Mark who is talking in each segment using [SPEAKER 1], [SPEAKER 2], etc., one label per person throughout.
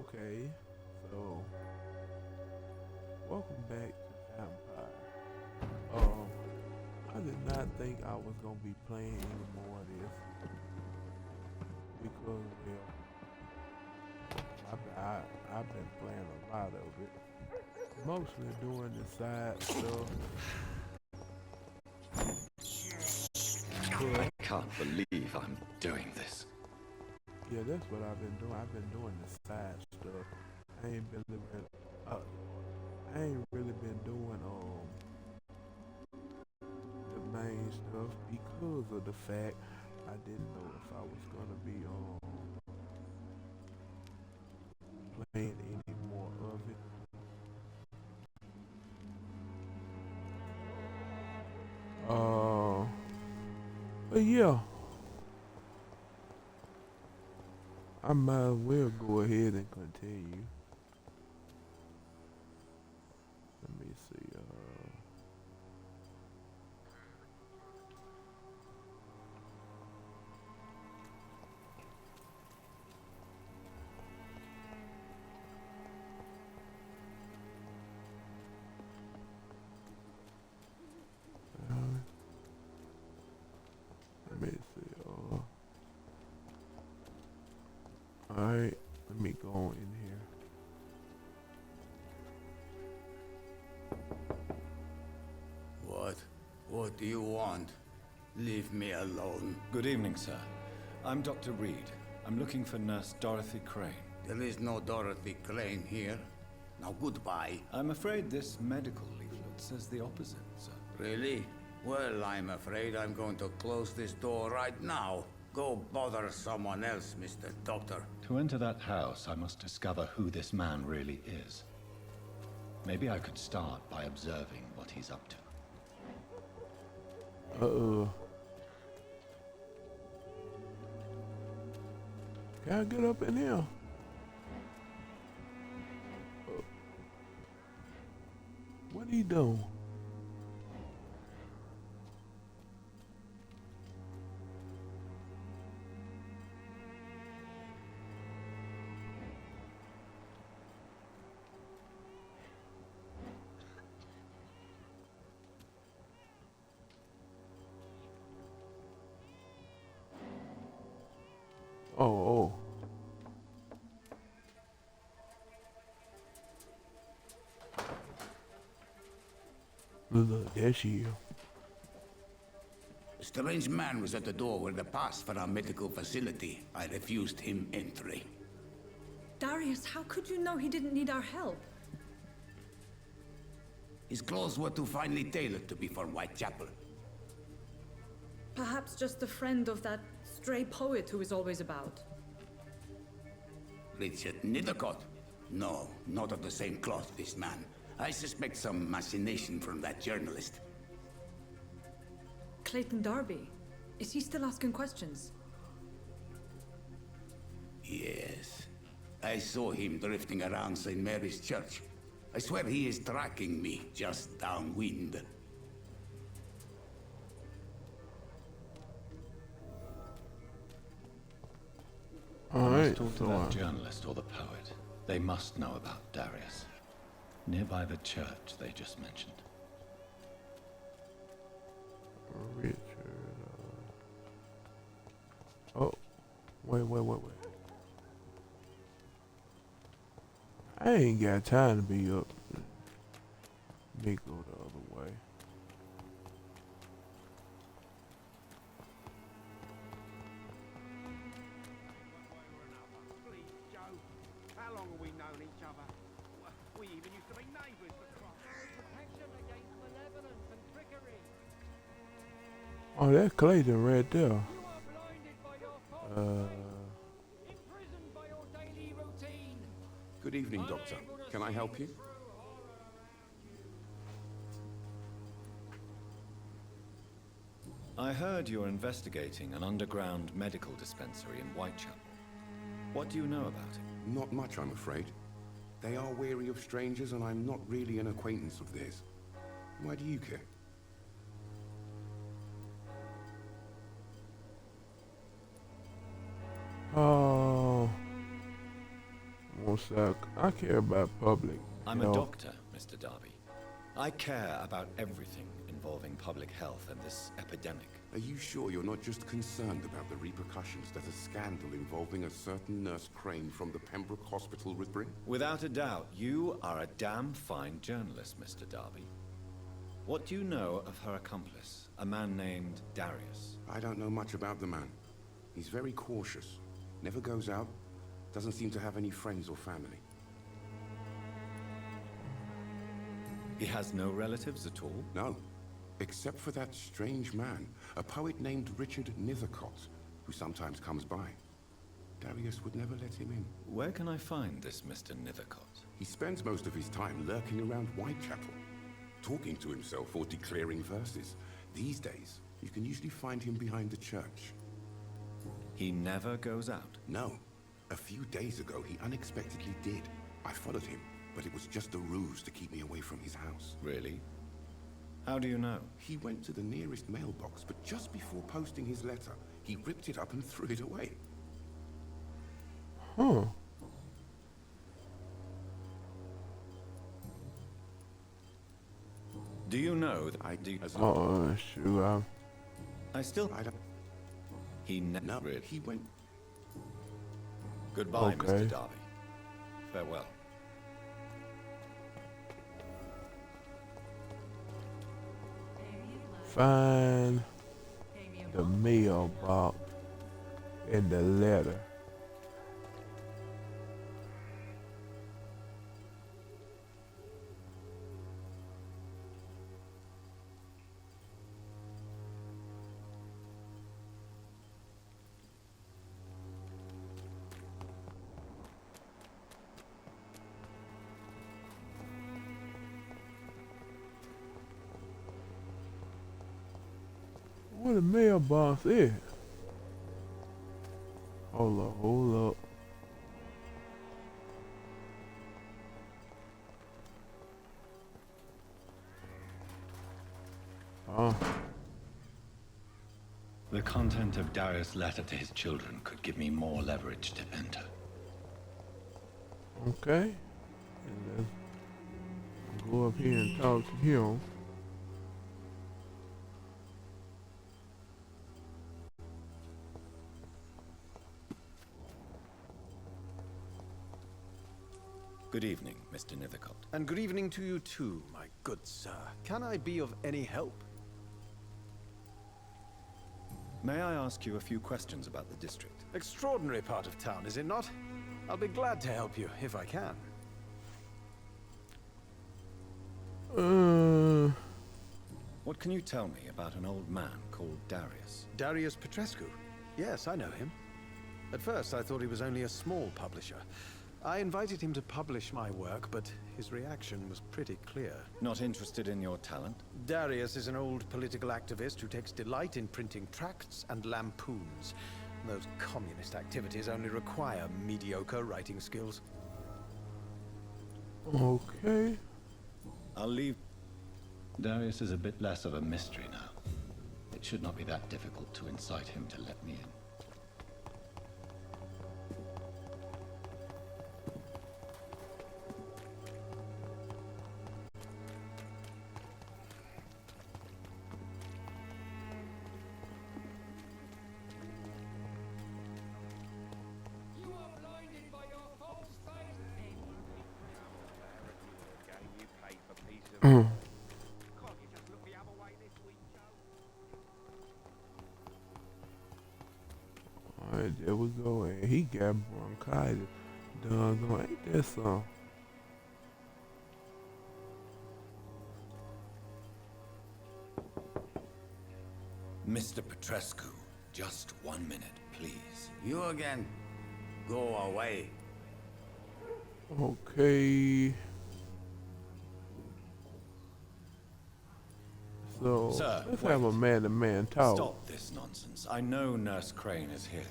[SPEAKER 1] Okay, so welcome back to Vampire. I did not think I was gonna be playing any more of this because, I've been playing a lot of it, mostly doing the side stuff.
[SPEAKER 2] I
[SPEAKER 1] But
[SPEAKER 2] can't believe I'm doing this.
[SPEAKER 1] yeah, that's what I've been doing. I've been doing the side stuff. I ain't really been, uh, I ain't really been doing the main stuff because of the fact I didn't know if I was gonna be playing any more of it. Uh, but yeah, I might as well go ahead and continue. Let me see. Let me see. All right. Let me go in here.
[SPEAKER 3] What? What do you want? Leave me alone.
[SPEAKER 2] Good evening, sir. I'm Dr. Reed. I'm looking for Nurse Dorothy Crane.
[SPEAKER 3] There is no Dorothy Crane here. Now goodbye.
[SPEAKER 2] I'm afraid this medical leaflet says the opposite, sir.
[SPEAKER 3] Really? Well, I'm afraid I'm going to close this door right now. Go bother someone else, Mr. Doctor.
[SPEAKER 2] To enter that house, I must discover who this man really is. Maybe I could start by observing what he's up to.
[SPEAKER 1] Can I get up in here? What he doing? Oh. Look, there she is.
[SPEAKER 3] A strange man was at the door with a pass for our medical facility. I refused him entry.
[SPEAKER 4] Darius, how could you know he didn't need our help?
[SPEAKER 3] His clothes were too finely tailored to be for Whitechapel.
[SPEAKER 4] Perhaps just a friend of that stray poet who is always about.
[SPEAKER 3] Richard Nithercott? No, not of the same cloth, this man. I suspect some machination from that journalist.
[SPEAKER 4] Clayton Darby. Is he still asking questions?
[SPEAKER 3] Yes. I saw him drifting around St. Mary's Church. I swear he is tracking me just downwind.
[SPEAKER 2] I must talk to that journalist or the poet. They must know about Darius. Nearby the church they just mentioned.
[SPEAKER 1] Richard. Oh, wait. I ain't got time to be up. Let me go the other way.
[SPEAKER 5] How long have we known each other? We even used to be neighbours for protection against malevolence and trickery.
[SPEAKER 1] Oh, that's Clayton right there.
[SPEAKER 5] You are blinded by your faults, imprisoned by your daily routine.
[SPEAKER 6] Good evening, Doctor. Can I help you?
[SPEAKER 2] I heard you're investigating an underground medical dispensary in Whitechapel. What do you know about it?
[SPEAKER 6] Not much, I'm afraid. They are wary of strangers, and I'm not really an acquaintance of theirs. Why do you care?
[SPEAKER 1] Oh, I'm gonna on, sir. I care about public
[SPEAKER 2] I'm
[SPEAKER 1] health.
[SPEAKER 2] a doctor, Mr. Darby. I care about everything involving public health and this epidemic.
[SPEAKER 6] Are you sure you're not just concerned about the repercussions that a scandal involving a certain Nurse Crane from the Pembroke Hospital would bring?
[SPEAKER 2] Without a doubt, you are a damn fine journalist, Mr. Darby. What do you know of her accomplice, a man named Darius?
[SPEAKER 6] I don't know much about the man. He's very cautious. Never goes out. Doesn't seem to have any friends or family.
[SPEAKER 2] He has no relatives at all?
[SPEAKER 6] No. Except for that strange man, a poet named Richard Nethercott, who sometimes comes by. Darius would never let him in.
[SPEAKER 2] Where can I find this Mr. Nethercott?
[SPEAKER 6] He spends most of his time lurking around Whitechapel, talking to himself or declaring verses. These days, you can usually find him behind the church.
[SPEAKER 2] He never goes out?
[SPEAKER 6] No. A few days ago, he unexpectedly did. I followed him, but it was just a ruse to keep me away from his house.
[SPEAKER 2] Really? How do you know?
[SPEAKER 6] He went to the nearest mailbox, but just before posting his letter, he ripped it up and threw it away.
[SPEAKER 1] Huh.
[SPEAKER 2] Do you know that
[SPEAKER 1] Shoot.
[SPEAKER 2] I still...
[SPEAKER 6] I don't...
[SPEAKER 2] He never...
[SPEAKER 6] No, he went...
[SPEAKER 2] Goodbye,
[SPEAKER 1] Okay.
[SPEAKER 2] Mr. Darby. Farewell.
[SPEAKER 1] Find the mailbox in the letter. What the mailbox is? Hold up. Oh,
[SPEAKER 2] The content of Darius' letter to his children could give me more leverage to enter.
[SPEAKER 1] okay. And let's go up here and talk to him.
[SPEAKER 2] Good evening, Mr. Nethercott.
[SPEAKER 7] And good evening to you too, my good sir. Can I be of any help?
[SPEAKER 2] May I ask you a few questions about the district?
[SPEAKER 7] Extraordinary part of town, is it not? I'll be glad to help you, if I can.
[SPEAKER 2] What can you tell me about an old man called Darius?
[SPEAKER 7] Darius Petrescu. Yes, I know him. At first, I thought he was only a small publisher. I invited him to publish my work, but his reaction was pretty clear.
[SPEAKER 2] Not interested in your talent?
[SPEAKER 7] Darius is an old political activist who takes delight in printing tracts and lampoons. Those communist activities only require mediocre writing skills.
[SPEAKER 1] Okay.
[SPEAKER 2] I'll leave. Darius is a bit less of a mystery now. It should not be that difficult to incite him to let me in.
[SPEAKER 5] Can't you just look the other way this week, Joe?
[SPEAKER 1] Alright, there we go. And he got bronchitis. Doggone, ain't that something?
[SPEAKER 2] Mr. Petrescu, just 1 minute, please.
[SPEAKER 3] You again? Go away.
[SPEAKER 1] Okay. So,
[SPEAKER 2] Sir,
[SPEAKER 1] let's
[SPEAKER 2] wait.
[SPEAKER 1] have a man-to-man talk.
[SPEAKER 2] Stop this nonsense. I know Nurse Crane is here.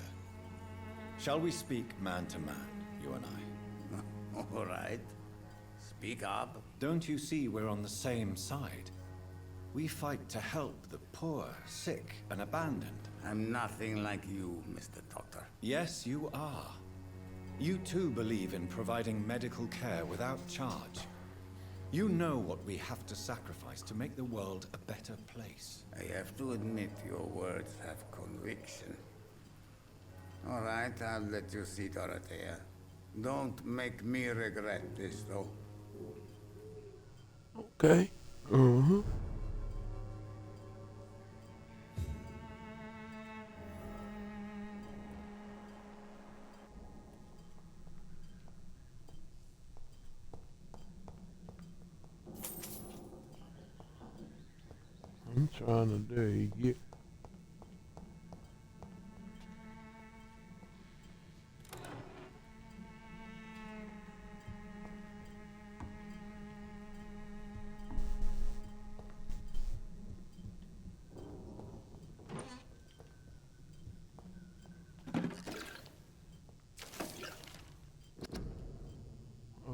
[SPEAKER 2] Shall we speak man to man, you and I?
[SPEAKER 3] All right. Speak up.
[SPEAKER 2] Don't you see we're on the same side? We fight to help the poor, sick, and abandoned.
[SPEAKER 3] I'm nothing like you, Mr. Doctor.
[SPEAKER 2] Yes, you are. You too believe in providing medical care without charge. You know what we have to sacrifice to make the world a better place.
[SPEAKER 3] I have to admit your words have conviction. All right, I'll let you see Dorothea. Don't make me regret this, though.
[SPEAKER 1] Okay. Mm-hmm. I'm trying to do get.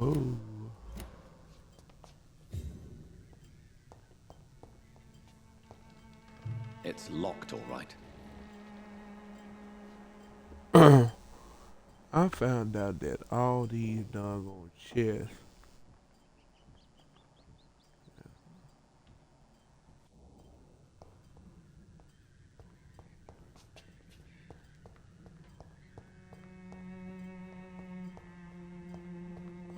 [SPEAKER 1] Oh.
[SPEAKER 2] It's locked, all right.
[SPEAKER 1] I found out that all these doggone chests.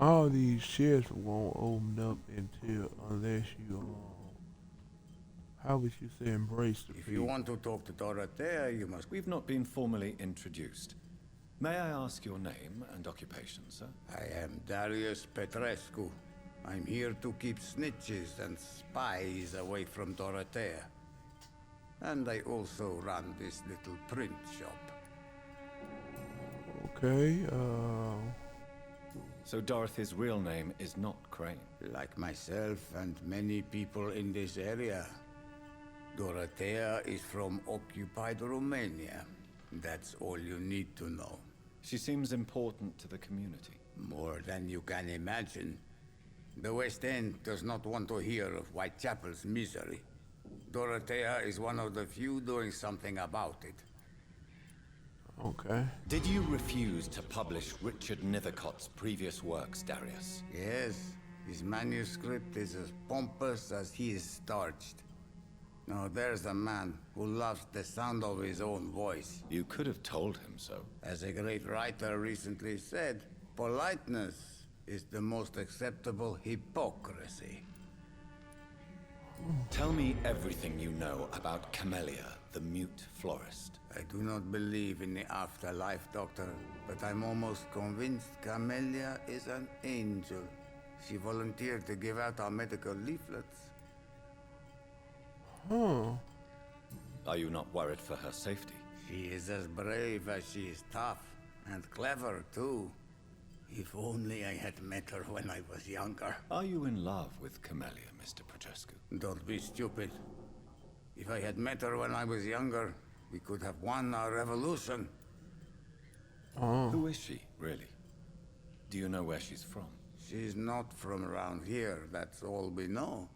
[SPEAKER 1] All these chests won't open up unless you how would you say embrace the
[SPEAKER 3] If
[SPEAKER 1] people?
[SPEAKER 3] you want to talk to Dorothea, you must...
[SPEAKER 2] We've not been formally introduced. May I ask your name and occupation, sir?
[SPEAKER 3] I am Darius Petrescu. I'm here to keep snitches and spies away from Dorothea. And I also run this little print shop.
[SPEAKER 1] Okay,
[SPEAKER 2] So Dorothy's real name is not Crane.
[SPEAKER 3] Like myself and many people in this area, Dorothea is from occupied Romania. That's all you need to know.
[SPEAKER 2] She seems important to the community.
[SPEAKER 3] More than you can imagine. The West End does not want to hear of Whitechapel's misery. Dorothea is one of the few doing something about it.
[SPEAKER 1] okay.
[SPEAKER 2] Did you refuse to publish Richard Nethercott's previous works, Darius?
[SPEAKER 3] Yes, his manuscript is as pompous as he is starched. Now there's a man who loves the sound of his own voice.
[SPEAKER 2] You could have told him so.
[SPEAKER 3] As a great writer recently said, politeness is the most acceptable hypocrisy.
[SPEAKER 2] Tell me everything you know about Camellia, the mute florist.
[SPEAKER 3] I do not believe in the afterlife, Doctor, but I'm almost convinced Camellia is an angel. She volunteered to give out our medical leaflets.
[SPEAKER 1] Huh.
[SPEAKER 2] Are you not worried for her safety?
[SPEAKER 3] She is as brave as she is tough, and clever, too. If only I had met her when I was younger.
[SPEAKER 2] Are you in love with Camellia, Mr. Petrescu?
[SPEAKER 3] Don't be stupid. If I had met her when I was younger, we could have won our revolution.
[SPEAKER 2] Who is she, really? Do you know where she's from?
[SPEAKER 3] She's not from around here, that's all we know.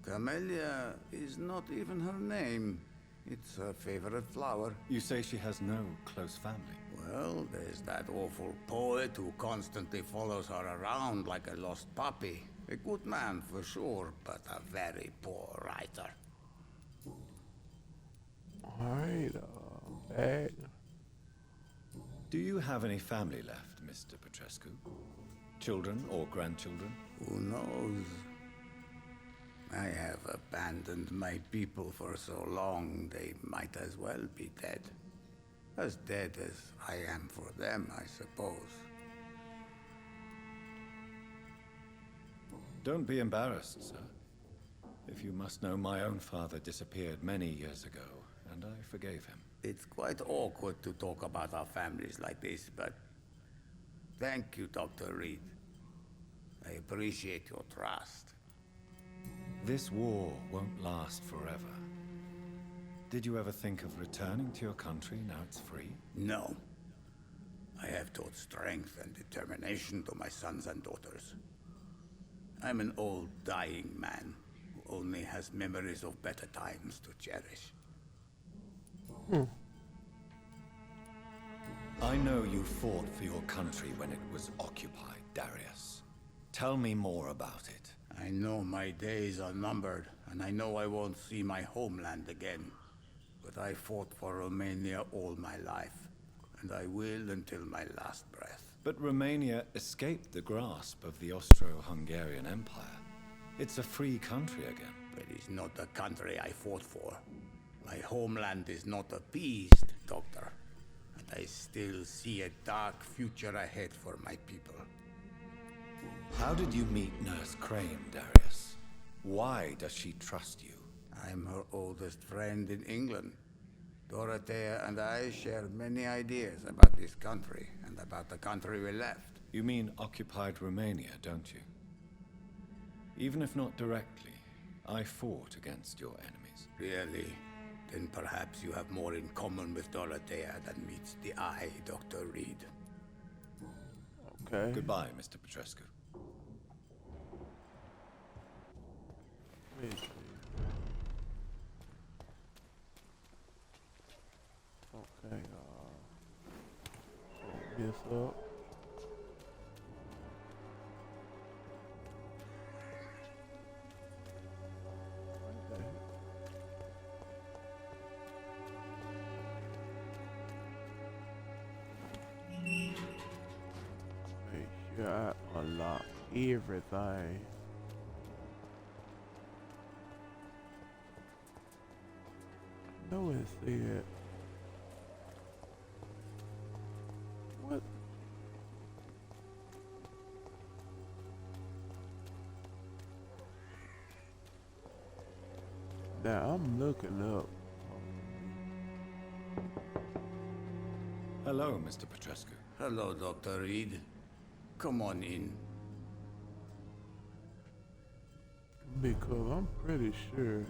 [SPEAKER 3] Camellia is not even her name. It's her favorite flower.
[SPEAKER 2] You say she has no close family.
[SPEAKER 3] Well, there's that awful poet who constantly follows her around like a lost puppy. A good man for sure, but a very poor writer.
[SPEAKER 1] Alright, back.
[SPEAKER 2] Do you have any family left, Mr. Petrescu? Children or grandchildren?
[SPEAKER 3] Who knows? I have abandoned my people for so long, they might as well be dead. As dead as I am for them, I suppose.
[SPEAKER 2] Don't be embarrassed, sir. If you must know, my own father disappeared many years ago, and I forgave him.
[SPEAKER 3] It's quite awkward to talk about our families like this, but... Thank you, Dr. Reed. I appreciate your trust.
[SPEAKER 2] This war won't last forever. Did you ever think of returning to your country now it's free?
[SPEAKER 3] No. I have taught strength and determination to my sons and daughters. I'm an old, dying man who only has memories of better times to cherish.
[SPEAKER 2] I know you fought for your country when it was occupied, Darius. Tell me more about it.
[SPEAKER 3] I know my days are numbered, and I know I won't see my homeland again. But I fought for Romania all my life, and I will until my last breath.
[SPEAKER 2] But Romania escaped the grasp of the Austro-Hungarian Empire. It's a free country again.
[SPEAKER 3] But it's not the country I fought for. My homeland is not appeased, Doctor. And I still see a dark future ahead for my people.
[SPEAKER 2] How did you meet Nurse Crane, Darius? Why does she trust you?
[SPEAKER 3] I'm her oldest friend in England. Dorothea and I share many ideas about this country and about the country we left.
[SPEAKER 2] You mean occupied Romania, don't you? Even if not directly, I fought against your enemies.
[SPEAKER 3] Really? Then perhaps you have more in common with Dorothea than meets the eye, Dr. Reed.
[SPEAKER 1] Okay.
[SPEAKER 2] Goodbye, Mr. Petrescu.
[SPEAKER 1] Wait. Okay, open this up. Okay. Make sure I unlock everything. No, it said. What? Now I'm looking up.
[SPEAKER 2] Hello, Mr. Petrescu.
[SPEAKER 3] Hello, Dr. Reed. Come on in.
[SPEAKER 1] Because I'm pretty sure.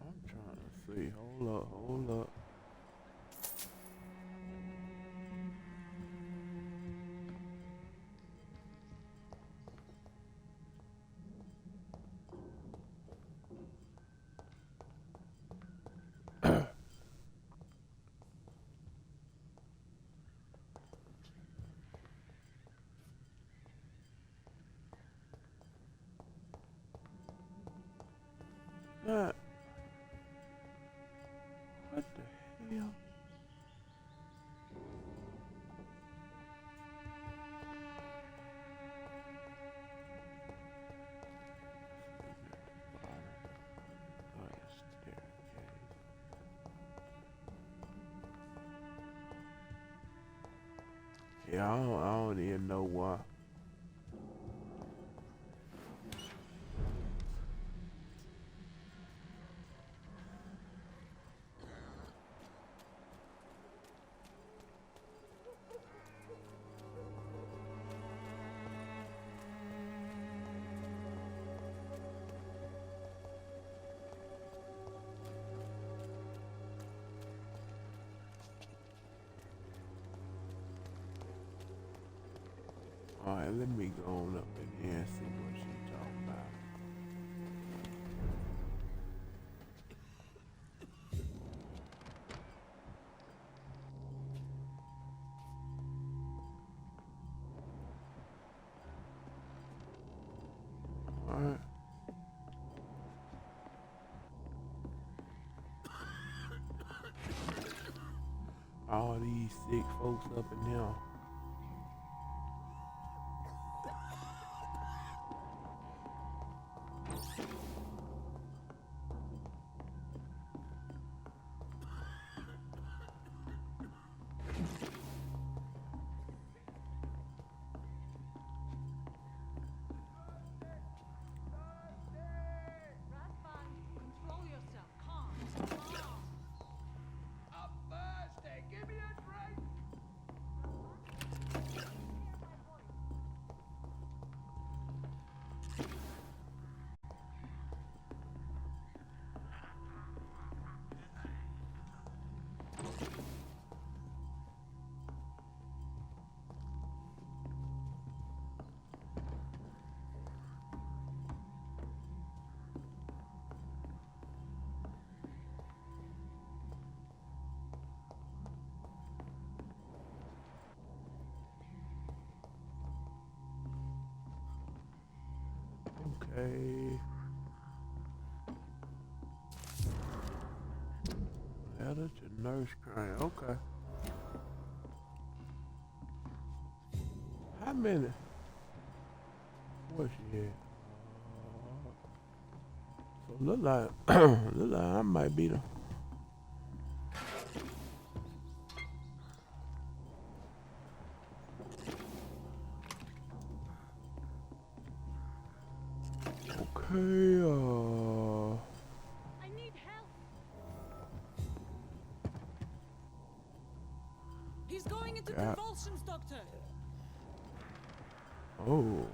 [SPEAKER 1] I'm trying to see. Hold up, hold up. Not. What the hell? Yeah, I don't even know why. Alright, let me go on up in here and see what she's talking about. Alright. All these sick folks up in here.
[SPEAKER 4] Control yourself. Calm.
[SPEAKER 5] I'm thirsty. Give me a drink.
[SPEAKER 1] Okay. Letter to Nurse Crane. Okay. How many? What's she at? So look like look like I might be the. Okay.
[SPEAKER 4] I need help. He's going into convulsions, Doctor.
[SPEAKER 1] Oh.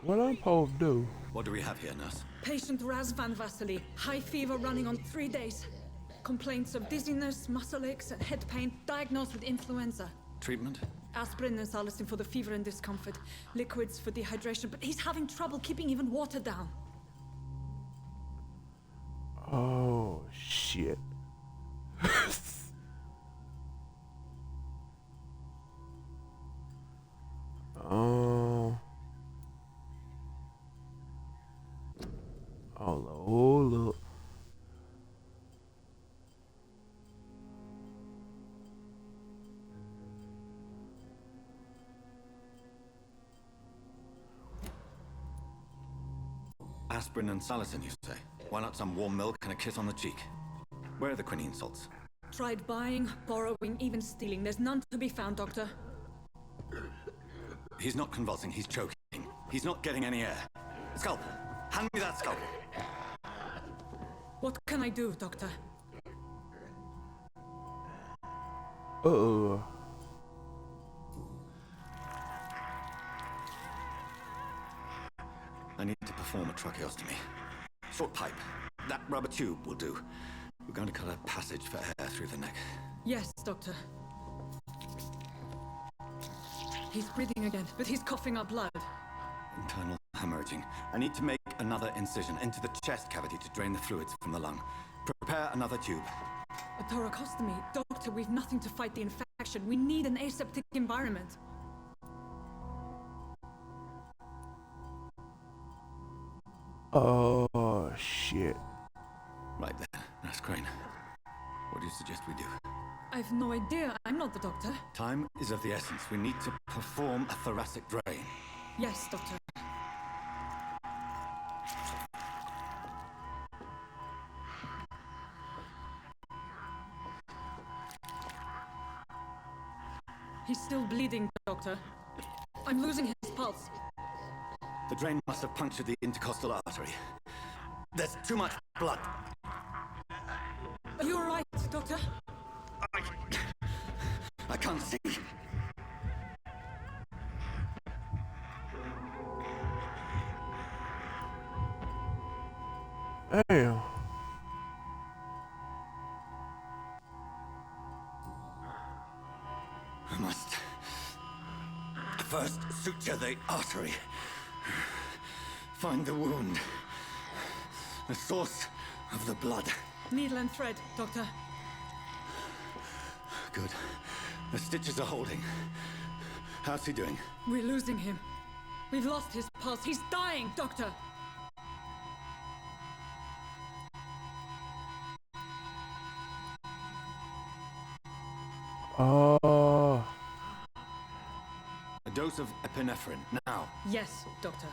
[SPEAKER 1] What I'm supposed to do?
[SPEAKER 2] What do we have here, nurse?
[SPEAKER 4] Patient Raz Van Vasily. High fever running on 3 days. Complaints of dizziness, muscle aches, and head pain. Diagnosed with influenza.
[SPEAKER 2] Treatment?
[SPEAKER 4] Aspirin and salicin for the fever and discomfort. Liquids for dehydration, but he's having trouble keeping even water down.
[SPEAKER 1] Oh shit. Oh look.
[SPEAKER 2] Aspirin and salicin, you say? Why not some warm milk and a kiss on the cheek? Where are the quinine salts?
[SPEAKER 4] Tried buying, borrowing, even stealing. There's none to be found, Doctor.
[SPEAKER 2] He's not convulsing, he's choking. He's not getting any air. Scalpel! Hand me that scalpel!
[SPEAKER 4] What can I do, Doctor?
[SPEAKER 1] Uh-oh.
[SPEAKER 2] I need to perform a tracheostomy. Short pipe. That rubber tube will do. We're going to cut a passage for air through the neck.
[SPEAKER 4] Yes, Doctor. He's breathing again, but he's coughing up blood.
[SPEAKER 2] Internal hemorrhaging. I need to make another incision into the chest cavity to drain the fluids from the lung. Prepare another tube.
[SPEAKER 4] A thoracostomy. Doctor, we've nothing to fight the infection. We need an aseptic environment.
[SPEAKER 1] Oh shit.
[SPEAKER 2] Right then, Nurse Crane. What do you suggest we do?
[SPEAKER 4] I've no idea. I'm not the doctor.
[SPEAKER 2] Time is of the essence. We need to perform a thoracic drain.
[SPEAKER 4] Yes, Doctor. He's still bleeding, Doctor. I'm losing his pulse.
[SPEAKER 2] The drain must have punctured the intercostal artery. There's too much blood.
[SPEAKER 4] Are you all right, Doctor?
[SPEAKER 2] I can't see.
[SPEAKER 1] Damn.
[SPEAKER 2] I must first suture the artery. Find the wound. The source of the blood.
[SPEAKER 4] Needle and thread, Doctor.
[SPEAKER 2] Good. The stitches are holding. How's he doing?
[SPEAKER 4] We're losing him. We've lost his pulse. He's dying, Doctor.
[SPEAKER 1] Oh.
[SPEAKER 2] A dose of epinephrine, now.
[SPEAKER 4] Yes, Doctor.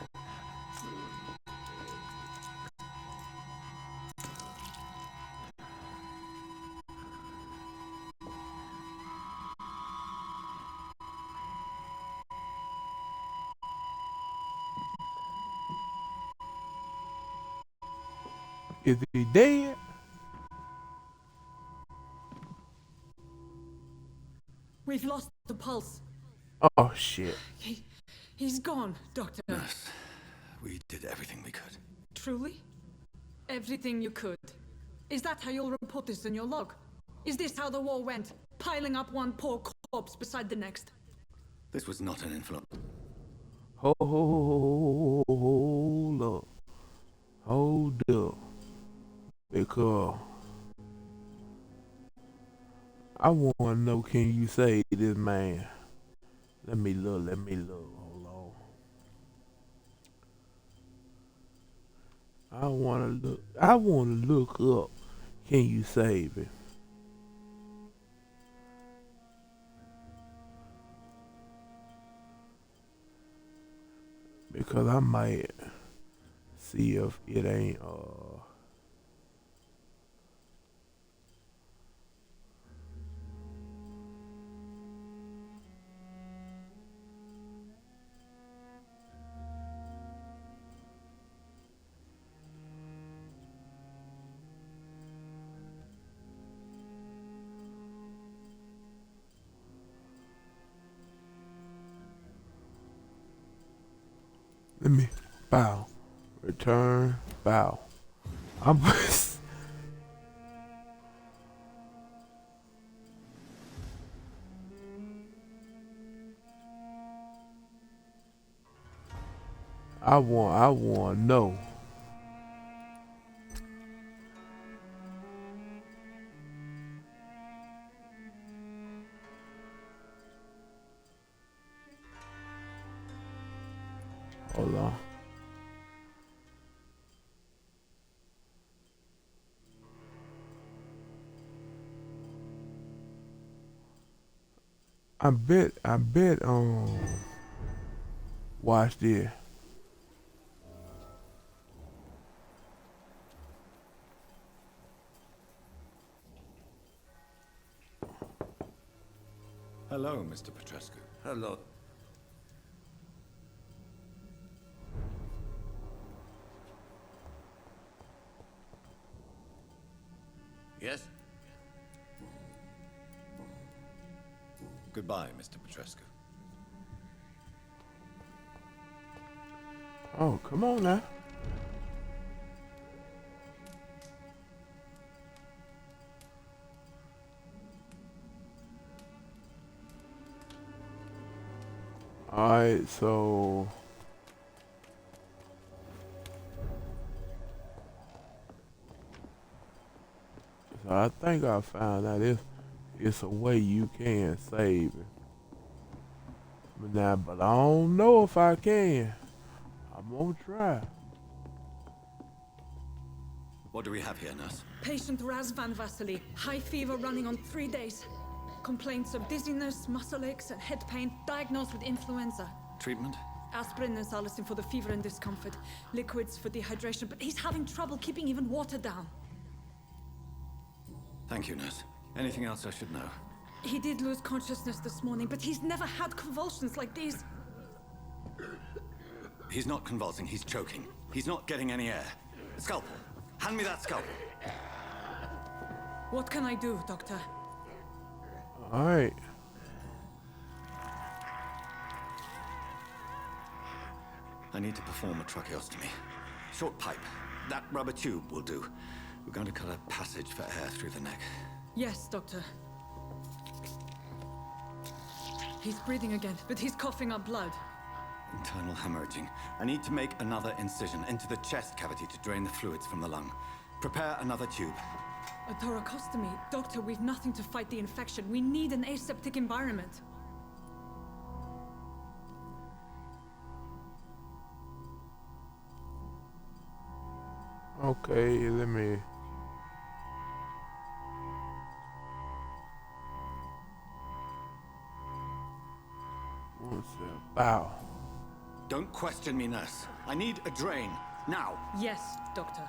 [SPEAKER 1] Is he dead?
[SPEAKER 4] We've lost the pulse.
[SPEAKER 1] Oh shit.
[SPEAKER 4] He's gone, Doctor.
[SPEAKER 2] Nurse, we did everything we could.
[SPEAKER 4] Truly? Everything you could. Is that how you'll report this in your log? Is this how the war went? Piling up one poor corpse beside the next?
[SPEAKER 2] This was not an influence.
[SPEAKER 1] Hold up. Hold up. Because I want to know, can you save this man? Let me look. Hold I wanna look. I wanna look up. Can you save it? Because I might see if it ain't let me bow. Return bow. I'm I want no. Hold on. I bet watch this.
[SPEAKER 2] Hello, Mr. Petrescu.
[SPEAKER 3] Hello. Yes?
[SPEAKER 2] Goodbye, Mr. Petrescu.
[SPEAKER 1] Oh, come on now. Alright, so I think I found out it's a way you can save it. But I don't know if I can. I'm gonna try.
[SPEAKER 2] What do we have here, nurse?
[SPEAKER 4] Patient Razvan Vasily. High fever running on 3 days. Complaints of dizziness, muscle aches, and head pain. Diagnosed with influenza.
[SPEAKER 2] Treatment?
[SPEAKER 4] Aspirin and salicin for the fever and discomfort. Liquids for dehydration, but he's having trouble keeping even water down.
[SPEAKER 2] Thank you, nurse. Anything else I should know?
[SPEAKER 4] He did lose consciousness this morning, but he's never had convulsions like these.
[SPEAKER 2] He's not convulsing, he's choking. He's not getting any air. Scalpel. Hand me that scalpel.
[SPEAKER 4] What can I do, Doctor?
[SPEAKER 1] Alright.
[SPEAKER 2] I need to perform a tracheostomy. Short pipe. That rubber tube will do. We're going to cut a passage for air through the neck.
[SPEAKER 4] Yes, Doctor. He's breathing again, but he's coughing up blood.
[SPEAKER 2] Internal hemorrhaging. I need to make another incision into the chest cavity to drain the fluids from the lung. Prepare another tube.
[SPEAKER 4] A thoracostomy? Doctor, we've nothing to fight the infection. We need an aseptic environment.
[SPEAKER 1] Okay, let me. One sec. Bow.
[SPEAKER 2] Don't question me, nurse. I need a drain. Now.
[SPEAKER 4] Yes, Doctor.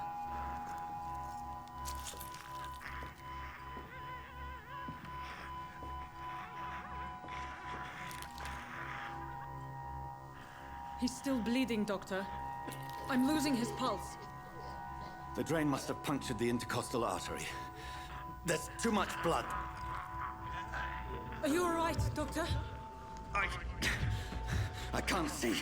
[SPEAKER 4] He's still bleeding, Doctor. I'm losing his pulse.
[SPEAKER 2] The drain must have punctured the intercostal artery. There's too much blood.
[SPEAKER 4] Are you all right, Doctor?
[SPEAKER 2] I can't see.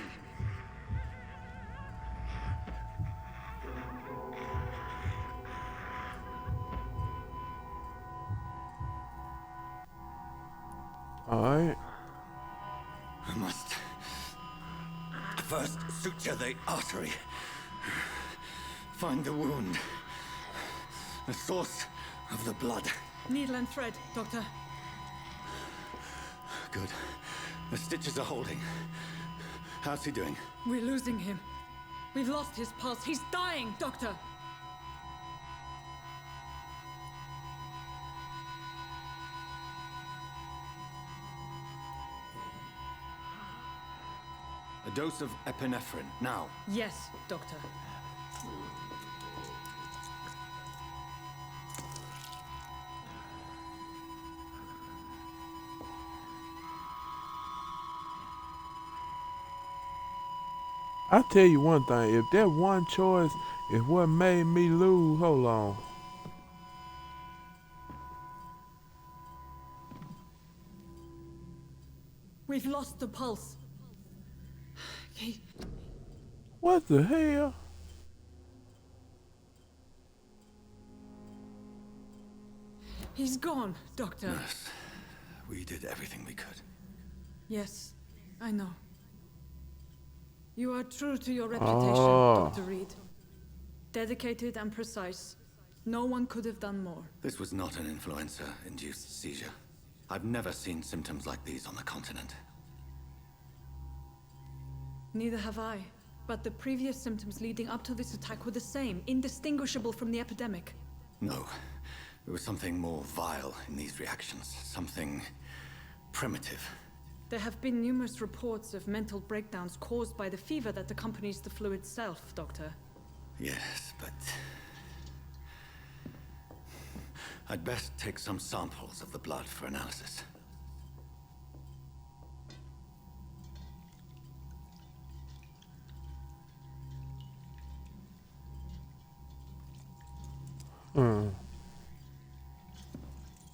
[SPEAKER 1] Alright.
[SPEAKER 2] I must first suture the artery. Find the wound. The source of the blood.
[SPEAKER 4] Needle and thread, Doctor.
[SPEAKER 2] Good. The stitches are holding. How's he doing?
[SPEAKER 4] We're losing him. We've lost his pulse. He's dying, Doctor!
[SPEAKER 2] A dose of epinephrine, now.
[SPEAKER 4] Yes, Doctor.
[SPEAKER 1] I tell you one thing, if that one choice is what made me lose, hold on.
[SPEAKER 4] We've lost the pulse.
[SPEAKER 1] What the hell?
[SPEAKER 4] He's gone, Doctor.
[SPEAKER 2] Nurse, we did everything we could.
[SPEAKER 4] Yes, I know. You are true to your reputation, Dr. Reed. Dedicated and precise. No one could have done more.
[SPEAKER 2] This was not an influenza-induced seizure. I've never seen symptoms like these on the continent.
[SPEAKER 4] Neither have I. But the previous symptoms leading up to this attack were the same, indistinguishable from the epidemic.
[SPEAKER 2] No. There was something more vile in these reactions. Something primitive.
[SPEAKER 4] There have been numerous reports of mental breakdowns caused by the fever that accompanies the flu itself, Doctor.
[SPEAKER 2] Yes, but... I'd best take some samples of the blood for analysis.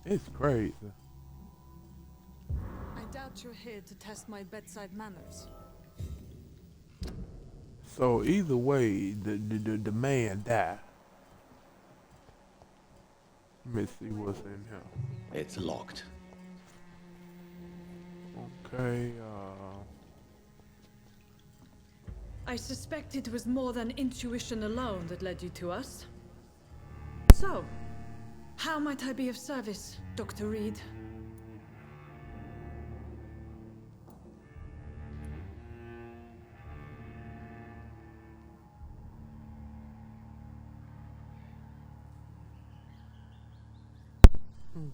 [SPEAKER 1] It's crazy.
[SPEAKER 4] I doubt you're here to test my bedside manners.
[SPEAKER 1] So either way, the man died. Let me see what's in here.
[SPEAKER 2] It's locked.
[SPEAKER 1] Okay,
[SPEAKER 4] I suspect it was more than intuition alone that led you to us. So, how might I be of service, Dr. Reed?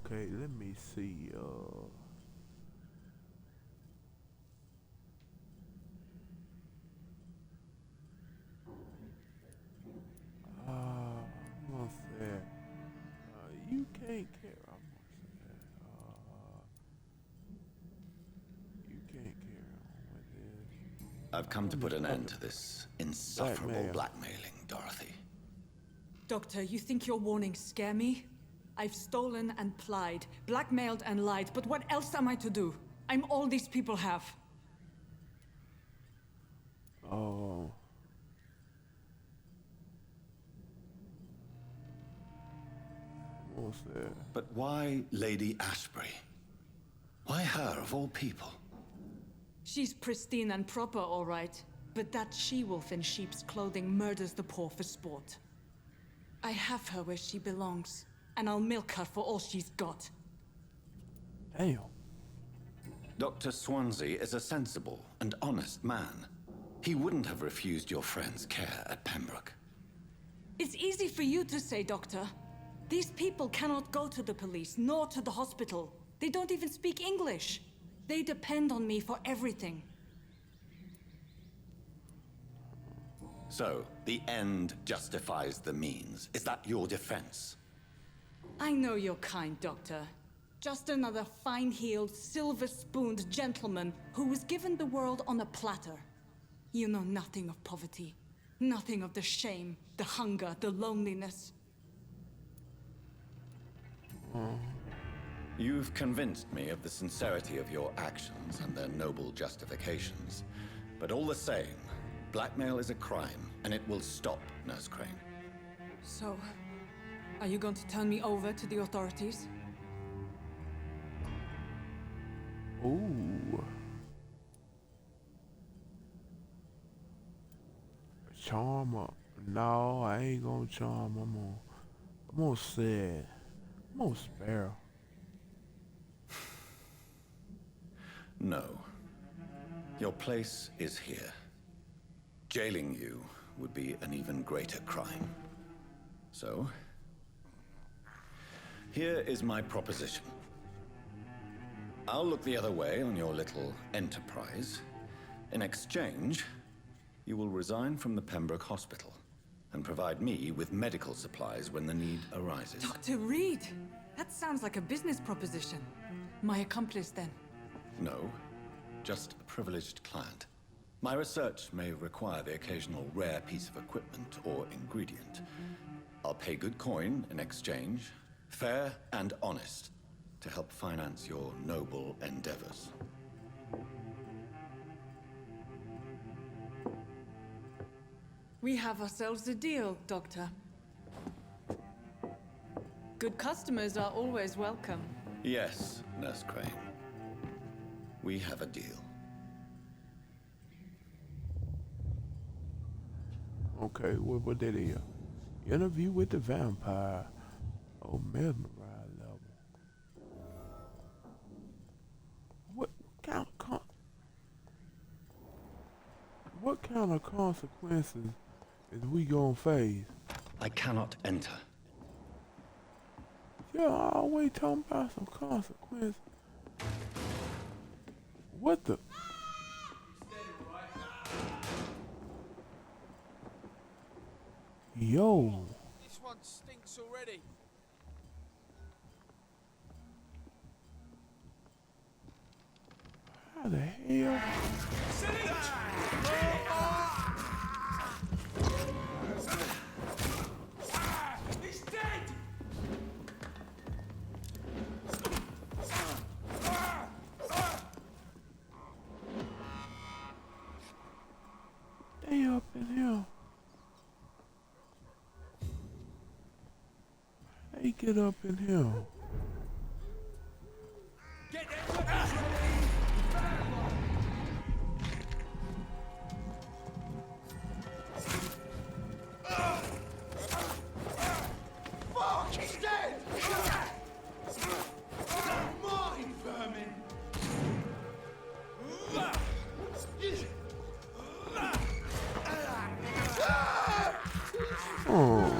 [SPEAKER 1] okay, let me see, what's that? You can't carry. You can't carry on with this.
[SPEAKER 2] I've come to put an end to this insufferable
[SPEAKER 1] Blackmail.
[SPEAKER 2] blackmailing, Dorothy.
[SPEAKER 4] Doctor, you think your warnings scare me? I've stolen and plied, blackmailed and lied, but what else am I to do? I'm all these people have.
[SPEAKER 1] Oh. What's that?
[SPEAKER 2] But why Lady Ashbury? Why her, of all people?
[SPEAKER 4] She's pristine and proper, all right. But that she-wolf in sheep's clothing murders the poor for sport. I have her where she belongs, and I'll milk her for all she's got.
[SPEAKER 1] Damn.
[SPEAKER 2] Dr. Swansea is a sensible and honest man. He wouldn't have refused your friend's care at Pembroke.
[SPEAKER 4] It's easy for you to say, Doctor. These people cannot go to the police, nor to the hospital. They don't even speak English. They depend on me for everything.
[SPEAKER 2] So, the end justifies the means. Is that your defense?
[SPEAKER 4] I know you're kind, Doctor. Just another fine-heeled, silver-spooned gentleman who was given the world on a platter. You know nothing of poverty. Nothing of the shame, the hunger, the loneliness.
[SPEAKER 2] You've convinced me of the sincerity of your actions and their noble justifications. But all the same, blackmail is a crime, and it will stop, Nurse Crane.
[SPEAKER 4] So, are you going to turn me over to the authorities?
[SPEAKER 1] Ooh. Charm her. No, I ain't gonna charm her. I'm gonna say, I'm gonna spare her.
[SPEAKER 2] No. Your place is here. Jailing you would be an even greater crime. So, here is my proposition. I'll look the other way on your little enterprise. In exchange, you will resign from the Pembroke Hospital and provide me with medical supplies when the need arises.
[SPEAKER 4] Dr. Reed! That sounds like a business proposition. My accomplice, then?
[SPEAKER 2] No, just a privileged client. My research may require the occasional rare piece of equipment or ingredient. I'll pay good coin in exchange, fair and honest, to help finance your noble endeavors.
[SPEAKER 4] We have ourselves a deal, Doctor. Good customers are always welcome.
[SPEAKER 2] Yes, Nurse Crane. We have a deal.
[SPEAKER 1] Okay, what that is? Interview with the vampire. Oh, mesmerized level. What kind of consequences is we gonna face?
[SPEAKER 2] I cannot enter.
[SPEAKER 1] You're always talking about some consequences. What the? Yo.
[SPEAKER 5] This one stinks already.
[SPEAKER 1] How the hell?
[SPEAKER 5] He's dead!
[SPEAKER 1] They up in here. They get up in here.
[SPEAKER 5] Get them! Fuck! He's dead! Mine, vermin!
[SPEAKER 1] Oh.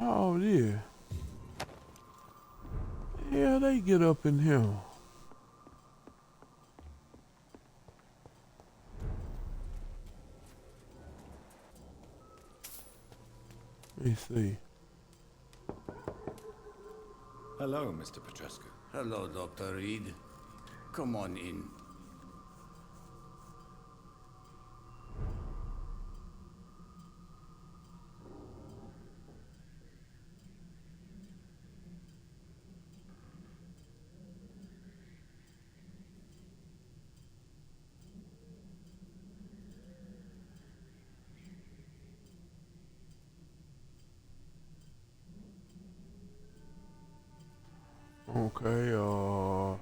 [SPEAKER 1] Oh, yeah. Yeah, they get up in here. Let me see.
[SPEAKER 2] Hello, Mr. Petrescu.
[SPEAKER 3] Hello, Dr. Reed. Come on in.
[SPEAKER 1] Okay, how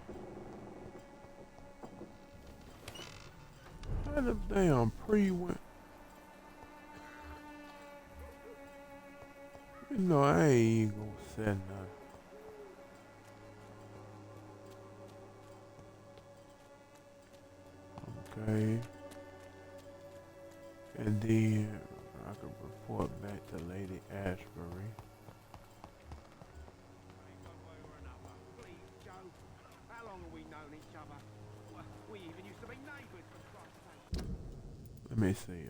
[SPEAKER 1] the damn went? You know, I ain't gonna say nothing. Okay. And then I can report back to Lady Ashbury.
[SPEAKER 5] Please, Joe. How long have we known each other? We even used to be neighbours, for Christ's sake.
[SPEAKER 1] Let me see,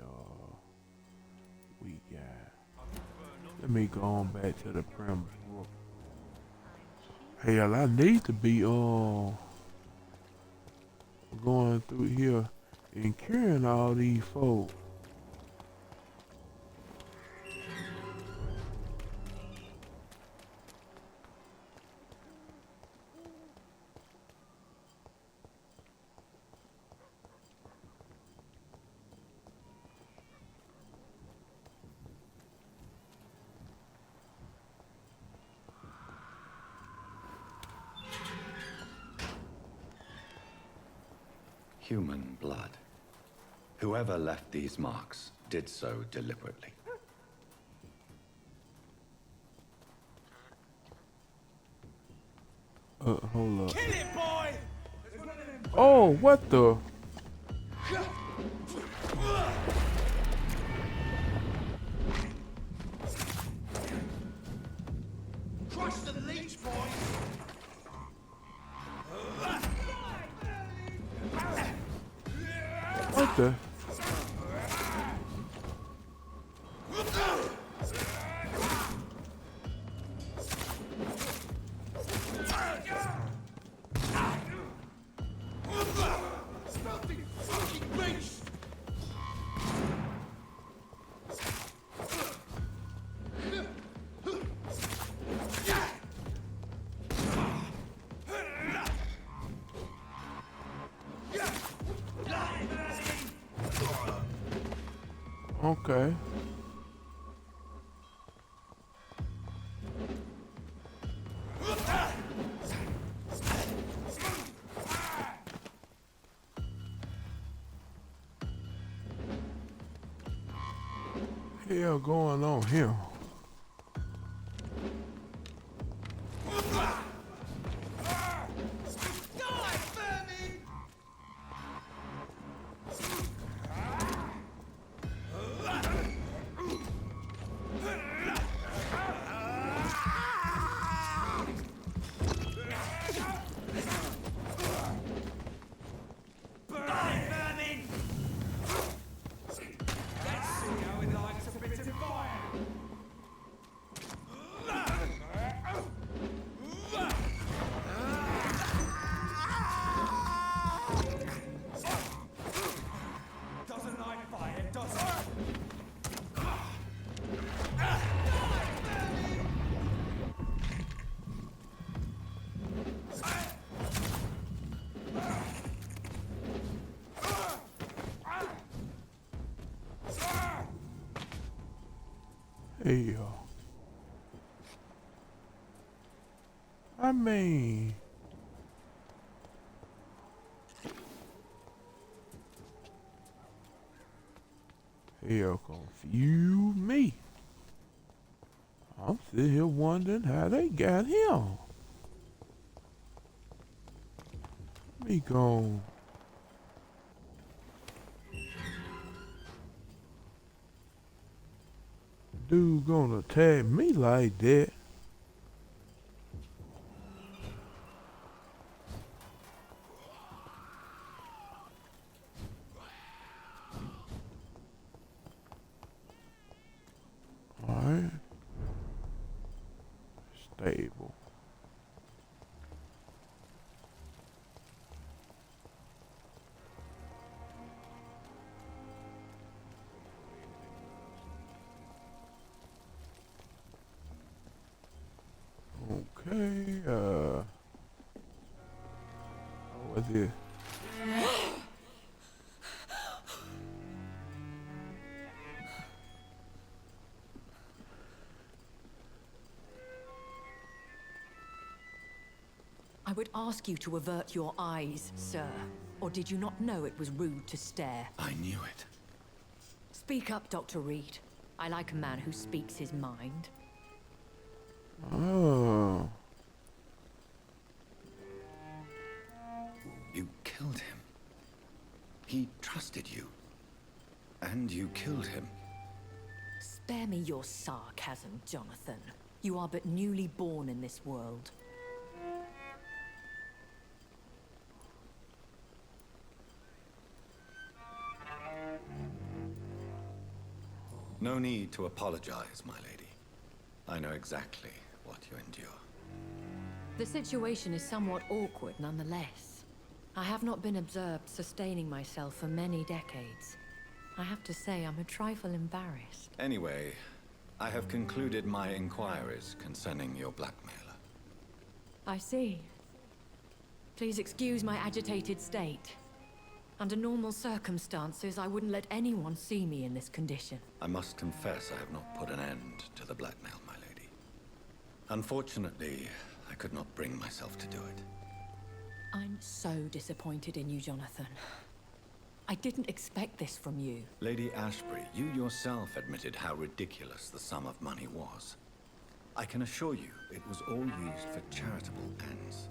[SPEAKER 1] we got. Let me go on back to the Pembroke. Hell, I need to be going through here and carrying all these folks.
[SPEAKER 2] Human blood. Whoever left these marks did so deliberately.
[SPEAKER 1] Hold up. Oh, what the?
[SPEAKER 5] Crush the leech, boy!
[SPEAKER 1] What the? Okay. Hell going on here? Hell. I mean, hell confuse me. I'm sitting here wondering how they got him. Me gone. Dude gonna attack me like that? Alright. Stable. Okay, what's it?
[SPEAKER 8] I would ask you to avert your eyes, sir. Or did you not know it was rude to stare?
[SPEAKER 2] I knew it.
[SPEAKER 8] Speak up, Dr. Reed. I like a man who speaks his mind.
[SPEAKER 1] Oh.
[SPEAKER 2] You killed him. He trusted you. And you killed him.
[SPEAKER 8] Spare me your sarcasm, Jonathan. You are but newly born in this world.
[SPEAKER 2] No need to apologize, my lady. I know exactly what you endure.
[SPEAKER 8] The situation is somewhat awkward nonetheless. I have not been observed sustaining myself for many decades. I have to say I'm a trifle embarrassed.
[SPEAKER 2] Anyway, I have concluded my inquiries concerning your blackmailer.
[SPEAKER 8] I see. Please excuse my agitated state. Under normal circumstances, I wouldn't let anyone see me in this condition.
[SPEAKER 2] I must confess I have not put an end to the blackmail, my lady. Unfortunately, I could not bring myself to do it.
[SPEAKER 8] I'm so disappointed in you, Jonathan. I didn't expect this from you.
[SPEAKER 2] Lady Ashbury, you yourself admitted how ridiculous the sum of money was. I can assure you, it was all used for charitable ends.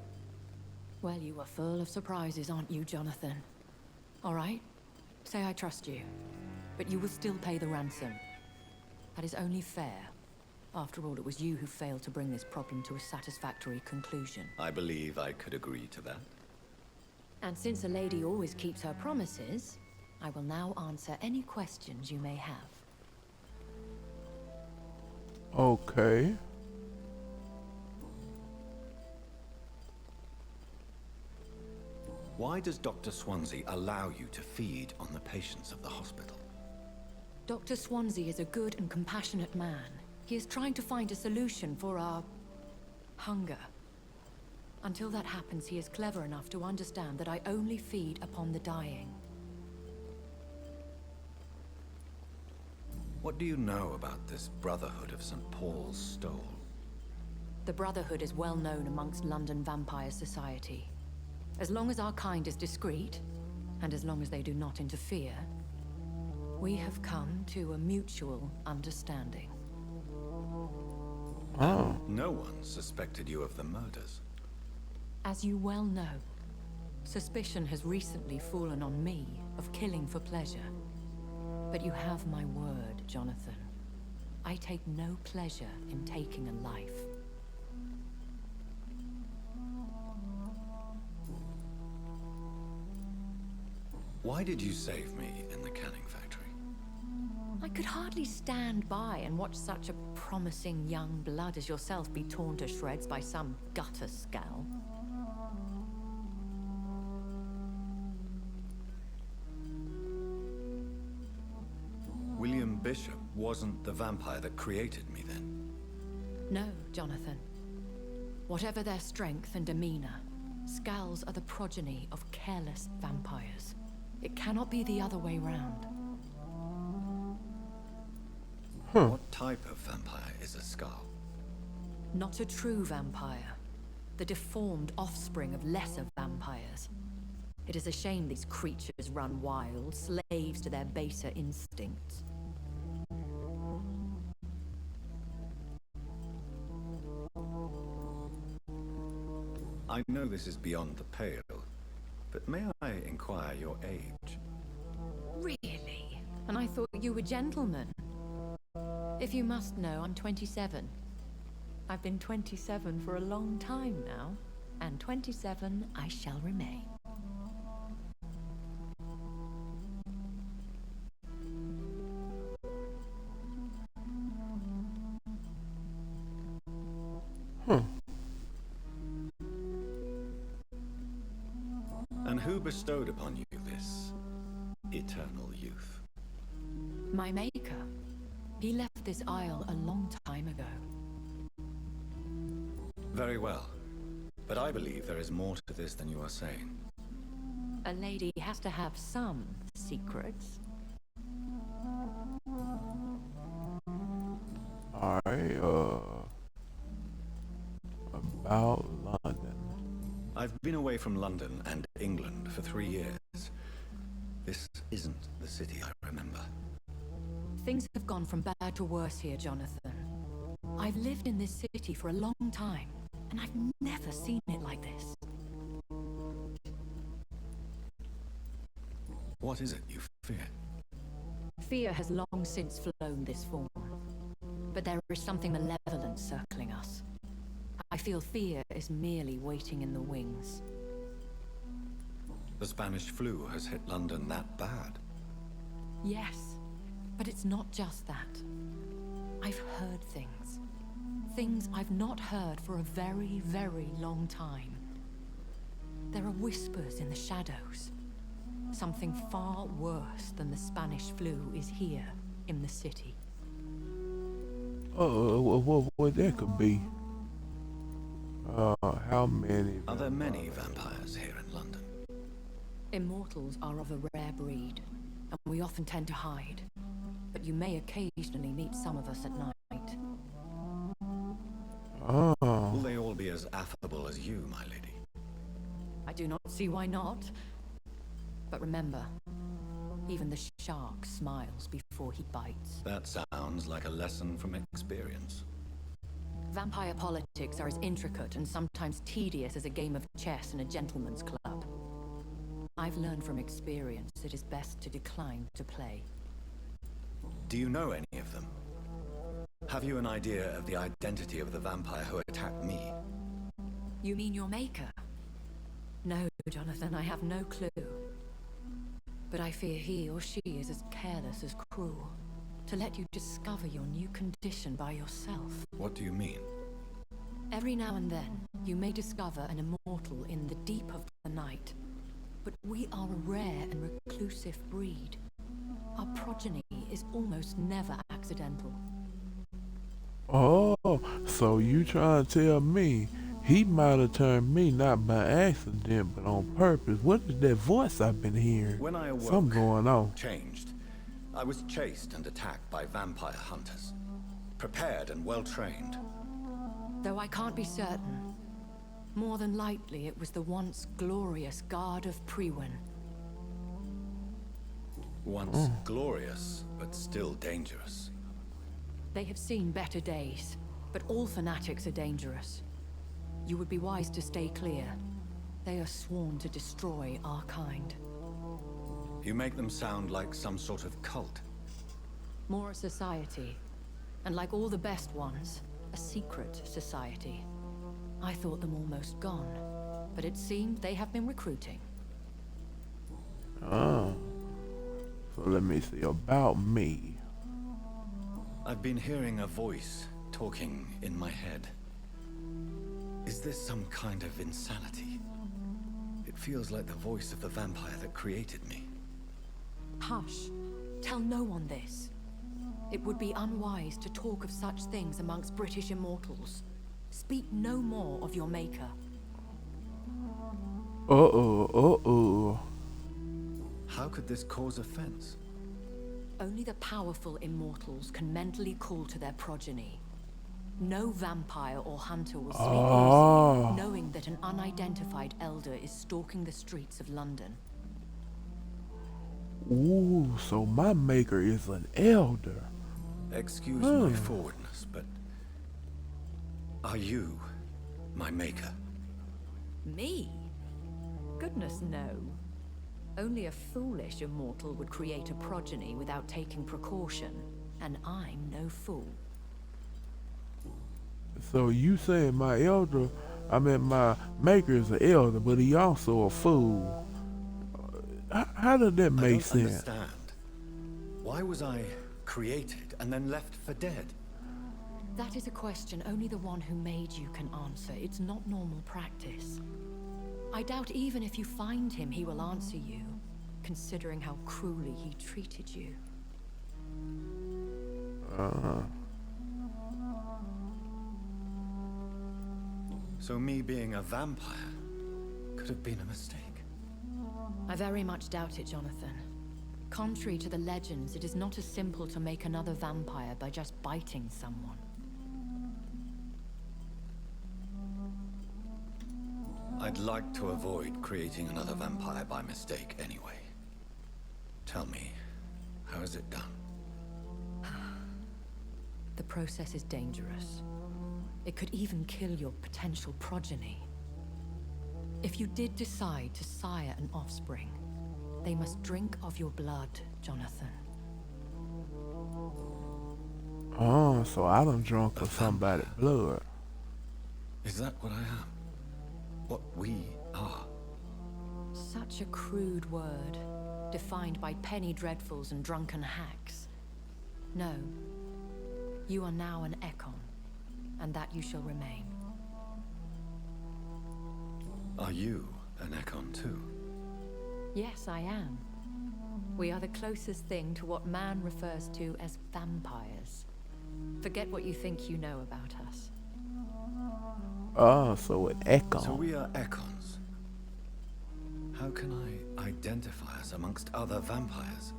[SPEAKER 8] Well, you are full of surprises, aren't you, Jonathan? All right, say I trust you, but you will still pay the ransom. That is only fair. After all, it was you who failed to bring this problem to a satisfactory conclusion.
[SPEAKER 2] I believe I could agree to that.
[SPEAKER 8] And since a lady always keeps her promises, I will now answer any questions you may have.
[SPEAKER 1] Okay.
[SPEAKER 2] Why does Dr. Swansea allow you to feed on the patients of the hospital?
[SPEAKER 8] Dr. Swansea is a good and compassionate man. He is trying to find a solution for our hunger. Until that happens, he is clever enough to understand that I only feed upon the dying.
[SPEAKER 2] What do you know about this Brotherhood of St. Paul's Stole?
[SPEAKER 8] The Brotherhood is well known amongst London Vampire Society. As long as our kind is discreet, and as long as they do not interfere, we have come to a mutual understanding.
[SPEAKER 1] Oh.
[SPEAKER 2] No one suspected you of the murders.
[SPEAKER 8] As you well know, suspicion has recently fallen on me of killing for pleasure. But you have my word, Jonathan. I take no pleasure in taking a life.
[SPEAKER 2] Why did you save me in the canning factory?
[SPEAKER 8] I could hardly stand by and watch such a promising young blood as yourself be torn to shreds by some gutter scowl.
[SPEAKER 2] William Bishop wasn't the vampire that created me then.
[SPEAKER 8] No, Jonathan. Whatever their strength and demeanor, Scowls are the progeny of careless vampires. It cannot be the other way round.
[SPEAKER 2] What type of vampire is a Skull?
[SPEAKER 8] Not a true vampire. The deformed offspring of lesser vampires. It is a shame these creatures run wild, slaves to their baser instincts.
[SPEAKER 2] I know this is beyond the pale, but may I inquire your age?
[SPEAKER 8] Really? And I thought you were gentlemen. If you must know, I'm 27. I've been 27 for a long time now, and 27 I shall remain.
[SPEAKER 2] And who bestowed upon you this eternal youth?
[SPEAKER 8] My maker. He left this isle a long time ago.
[SPEAKER 2] Very well. But I believe there is more to this than you are saying.
[SPEAKER 8] A lady has to have some secrets.
[SPEAKER 1] Alright, about London.
[SPEAKER 2] I've been away from London and England for 3 years. This isn't the city I remember.
[SPEAKER 8] Things have gone from bad to worse here, Jonathan. I've lived in this city for a long time, and I've never seen it like this.
[SPEAKER 2] What is it you fear?
[SPEAKER 8] Fear has long since flown this form. But there is something malevolent circling us. I feel fear is merely waiting in the wings.
[SPEAKER 2] The Spanish flu has hit London that bad.
[SPEAKER 8] Yes, but it's not just that. I've heard things. Things I've not heard for a very, very long time. There are whispers in the shadows. Something far worse than the Spanish flu is here in the city.
[SPEAKER 1] What that could be? How many?
[SPEAKER 2] Are there many vampires here in London?
[SPEAKER 8] Immortals are of a rare breed, and we often tend to hide. But you may occasionally meet some of us at night.
[SPEAKER 1] Oh.
[SPEAKER 2] Will they all be as affable as you, my lady?
[SPEAKER 8] I do not see why not. But remember, even the shark smiles before he bites.
[SPEAKER 2] That sounds like a lesson from experience.
[SPEAKER 8] Vampire politics are as intricate and sometimes tedious as a game of chess in a gentleman's club. I've learned from experience it is best to decline to play.
[SPEAKER 2] Do you know any of them? Have you an idea of the identity of the vampire who attacked me?
[SPEAKER 8] You mean your maker? No, Jonathan, I have no clue. But I fear he or she is as careless as cruel. To let you discover your new condition by yourself.
[SPEAKER 2] What do you mean?
[SPEAKER 8] Every now and then, you may discover an immortal in the deep of the night. But we are a rare and reclusive breed. Our progeny is almost never accidental.
[SPEAKER 1] Oh, so you trying to tell me he might have turned me not by accident, but on purpose? What is that voice I've been hearing?
[SPEAKER 2] When I awoke,
[SPEAKER 1] something going on.
[SPEAKER 2] changed. I was chased and attacked by vampire hunters. Prepared and well-trained.
[SPEAKER 8] Though I can't be certain. More than likely, it was the once glorious Guard of Priwen.
[SPEAKER 2] Once glorious, but still dangerous.
[SPEAKER 8] They have seen better days, but all fanatics are dangerous. You would be wise to stay clear. They are sworn to destroy our kind.
[SPEAKER 2] You make them sound like some sort of cult.
[SPEAKER 8] More a society. And like all the best ones, a secret society. I thought them almost gone, but it seemed they have been recruiting.
[SPEAKER 1] Oh. So let me see about me.
[SPEAKER 2] I've been hearing a voice talking in my head. Is this some kind of insanity? It feels like the voice of the vampire that created me.
[SPEAKER 8] Hush. Tell no one this. It would be unwise to talk of such things amongst British immortals. Speak no more of your maker.
[SPEAKER 1] Uh-oh.
[SPEAKER 2] How could this cause offense?
[SPEAKER 8] Only the powerful immortals can mentally call to their progeny. No vampire or hunter will sleep easy, knowing that an unidentified elder is stalking the streets of London.
[SPEAKER 1] Ooh, so my maker is an elder.
[SPEAKER 2] Excuse my forwardness, but are you my maker?
[SPEAKER 8] Me? Goodness, no. Only a foolish immortal would create a progeny without taking precaution, and I'm no fool.
[SPEAKER 1] So you saying my elder, I mean my maker is an elder, but he also a fool. How did that make
[SPEAKER 2] I don't
[SPEAKER 1] sense?
[SPEAKER 2] understand. Why was I created and then left for dead?
[SPEAKER 8] That is a question only the one who made you can answer. It's not normal practice. I doubt even if you find him, he will answer you, considering how cruelly he treated you.
[SPEAKER 2] So me being a vampire could have been a mistake.
[SPEAKER 8] I very much doubt it, Jonathan. Contrary to the legends, it is not as simple to make another vampire by just biting someone.
[SPEAKER 2] I'd like to avoid creating another vampire by mistake anyway. Tell me, how is it done?
[SPEAKER 8] The process is dangerous. It could even kill your potential progeny. If you did decide to sire an offspring, they must drink of your blood, Jonathan.
[SPEAKER 1] Oh, so I done drunk of somebody's blood.
[SPEAKER 2] Is that what I am? What we are?
[SPEAKER 8] Such a crude word, defined by penny dreadfuls and drunken hacks. No. You are now an Ekon, and that you shall remain.
[SPEAKER 2] Are you an Ekon too?
[SPEAKER 8] Yes, I am. We are the closest thing to what man refers to as vampires. Forget what you think you know about us.
[SPEAKER 1] Oh, so an echo.
[SPEAKER 2] So we are Ekons. How can I identify us amongst other vampires?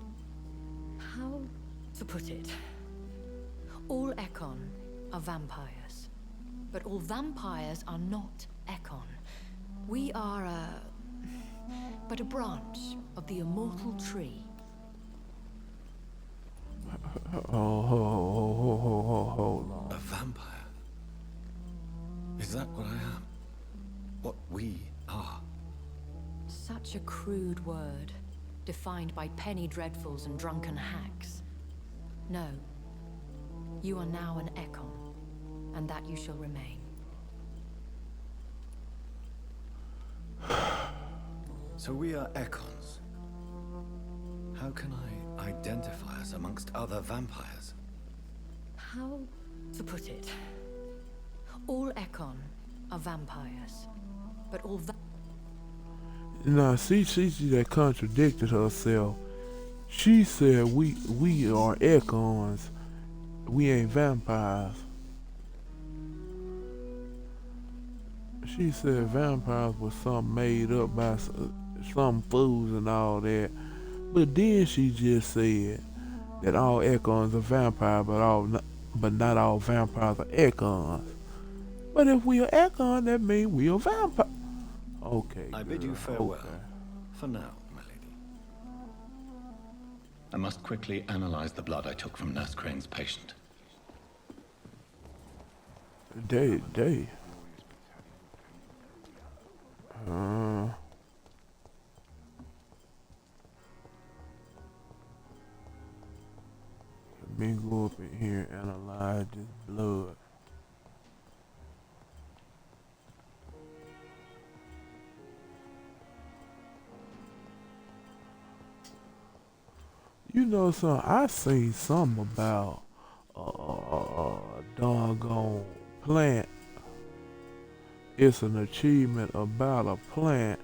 [SPEAKER 8] How to put it? All Ekon are vampires. But all vampires are not Ekon. We are but a branch of the immortal tree.
[SPEAKER 1] Hold on.
[SPEAKER 2] A vampire? Is that what I am? What we are?
[SPEAKER 8] Such a crude word, defined by penny dreadfuls and drunken hacks. No. You are now an Ekon, and that you shall remain.
[SPEAKER 2] So we are Ekons. How can I identify us amongst other vampires?
[SPEAKER 8] How to put it? All Ekon are vampires, but all
[SPEAKER 1] Now, she that contradicted herself. She said we are Ekons. We ain't vampires. She said vampires was something made up by some fools and all that. But then she just said that all Ekons are vampires, but not all vampires are Ekons. But if we are Ekon, that means we are vampires. Okay,
[SPEAKER 2] I bid you
[SPEAKER 1] girl,
[SPEAKER 2] farewell.
[SPEAKER 1] okay.
[SPEAKER 2] For now, my lady. I must quickly analyze the blood I took from Nurse Crane's patient.
[SPEAKER 1] They. Let me go up in here and analyze this blood. You know something? I seen something about a doggone plant. It's an achievement about a plant.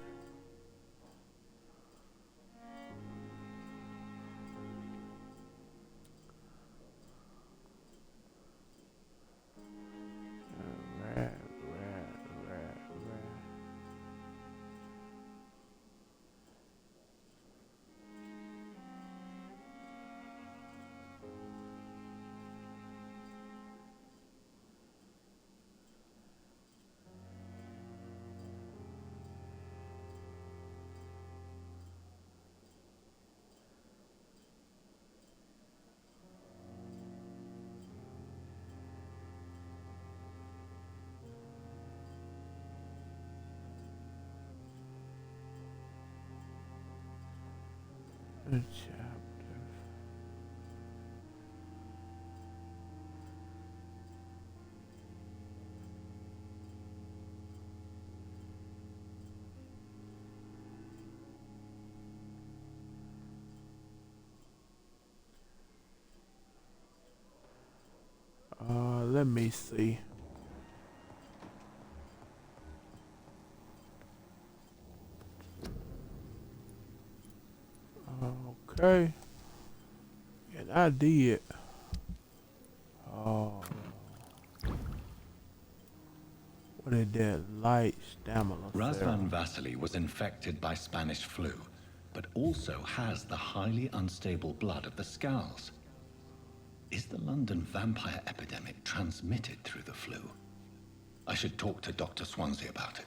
[SPEAKER 1] Rat. A chapter. Let me see. Okay. And I did. Oh. What is that? Light stamina.
[SPEAKER 2] Razvan Vasily was infected by Spanish flu, but also has the highly unstable blood of the Scowls. Is the London vampire epidemic transmitted through the flu? I should talk to Dr. Swansea about it.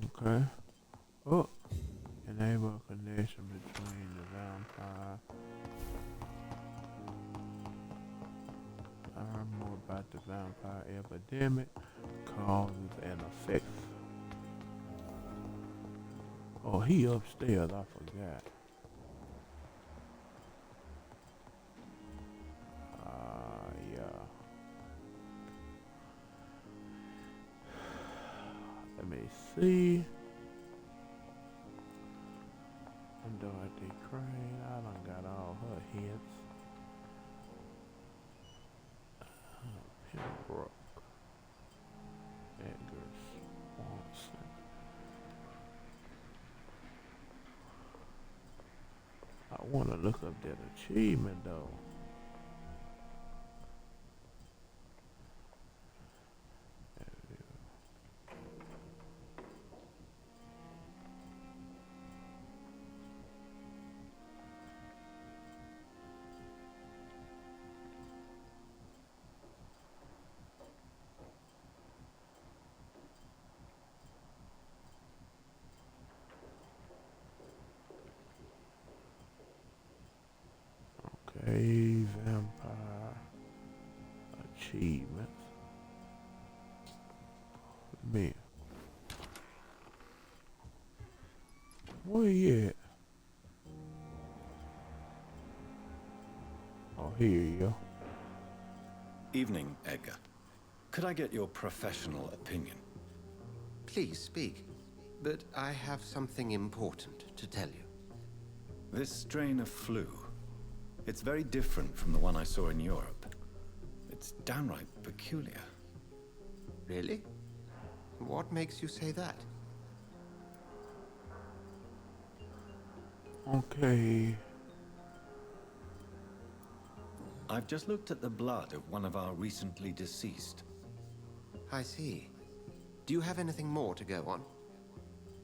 [SPEAKER 1] Okay. Oh. Enable a connection between the vampire. Learn more about the vampire epidemic, causes and effects. Oh, he upstairs, I forgot. Yeah. Let me see. Dorothy Crane, I done got all her hits. Pembroke. Edgar Swanson. I want to look up that achievement though. Okay, vampire achievements. Man. Where he at? Oh, here you go.
[SPEAKER 2] Evening, Edgar. Could I get your professional opinion?
[SPEAKER 9] Please speak. But I have something important to tell you.
[SPEAKER 2] This strain of flu, it's very different from the one I saw in Europe. It's downright peculiar.
[SPEAKER 9] Really? What makes you say that?
[SPEAKER 1] Okay.
[SPEAKER 2] I've just looked at the blood of one of our recently deceased.
[SPEAKER 9] I see. Do you have anything more to go on?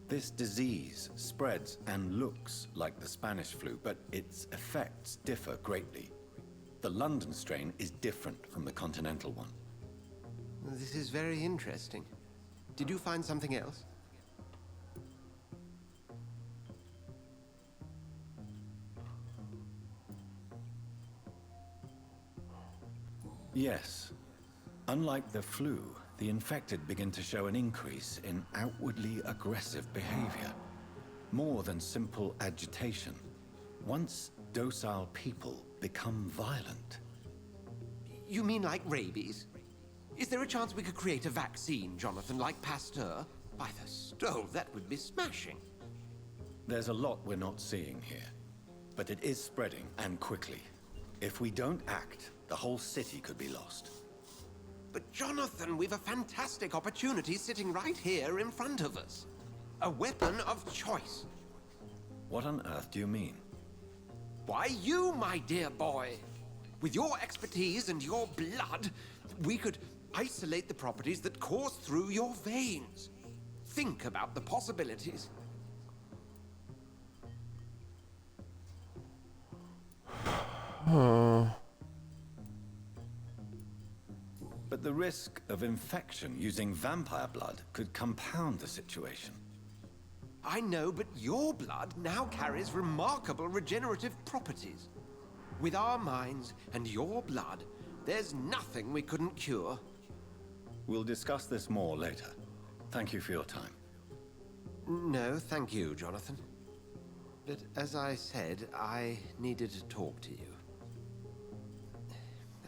[SPEAKER 2] This disease spreads and looks like the Spanish flu, but its effects differ greatly. The London strain is different from the continental one.
[SPEAKER 9] This is very interesting. Did you find something else?
[SPEAKER 2] Yes. Unlike the flu, the infected begin to show an increase in outwardly aggressive behavior. More than simple agitation. Once docile people become violent.
[SPEAKER 9] You mean like rabies? Is there a chance we could create a vaccine, Jonathan, like Pasteur? By the stove, that would be smashing.
[SPEAKER 2] There's a lot we're not seeing here. But it is spreading, and quickly. If we don't act, the whole city could be lost.
[SPEAKER 9] But Jonathan, we've a fantastic opportunity sitting right here in front of us. A weapon of choice.
[SPEAKER 2] What on earth do you mean?
[SPEAKER 9] Why, you, my dear boy. With your expertise and your blood, we could isolate the properties that course through your veins. Think about the possibilities.
[SPEAKER 2] But the risk of infection using vampire blood could compound the situation.
[SPEAKER 9] I know, but your blood now carries remarkable regenerative properties. With our minds and your blood, there's nothing we couldn't cure.
[SPEAKER 2] We'll discuss this more later. Thank you for your time.
[SPEAKER 9] No, thank you, Jonathan. But as I said, I needed to talk to you.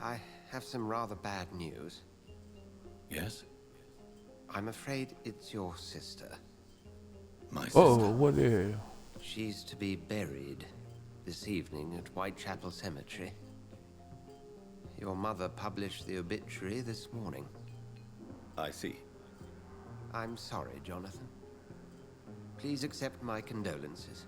[SPEAKER 9] I have some rather bad news.
[SPEAKER 2] Yes?
[SPEAKER 9] I'm afraid it's your sister.
[SPEAKER 2] My sister?
[SPEAKER 1] Oh, what the hell?
[SPEAKER 9] She's to be buried this evening at Whitechapel Cemetery. Your mother published the obituary this morning.
[SPEAKER 2] I see.
[SPEAKER 9] I'm sorry, Jonathan. Please accept my condolences.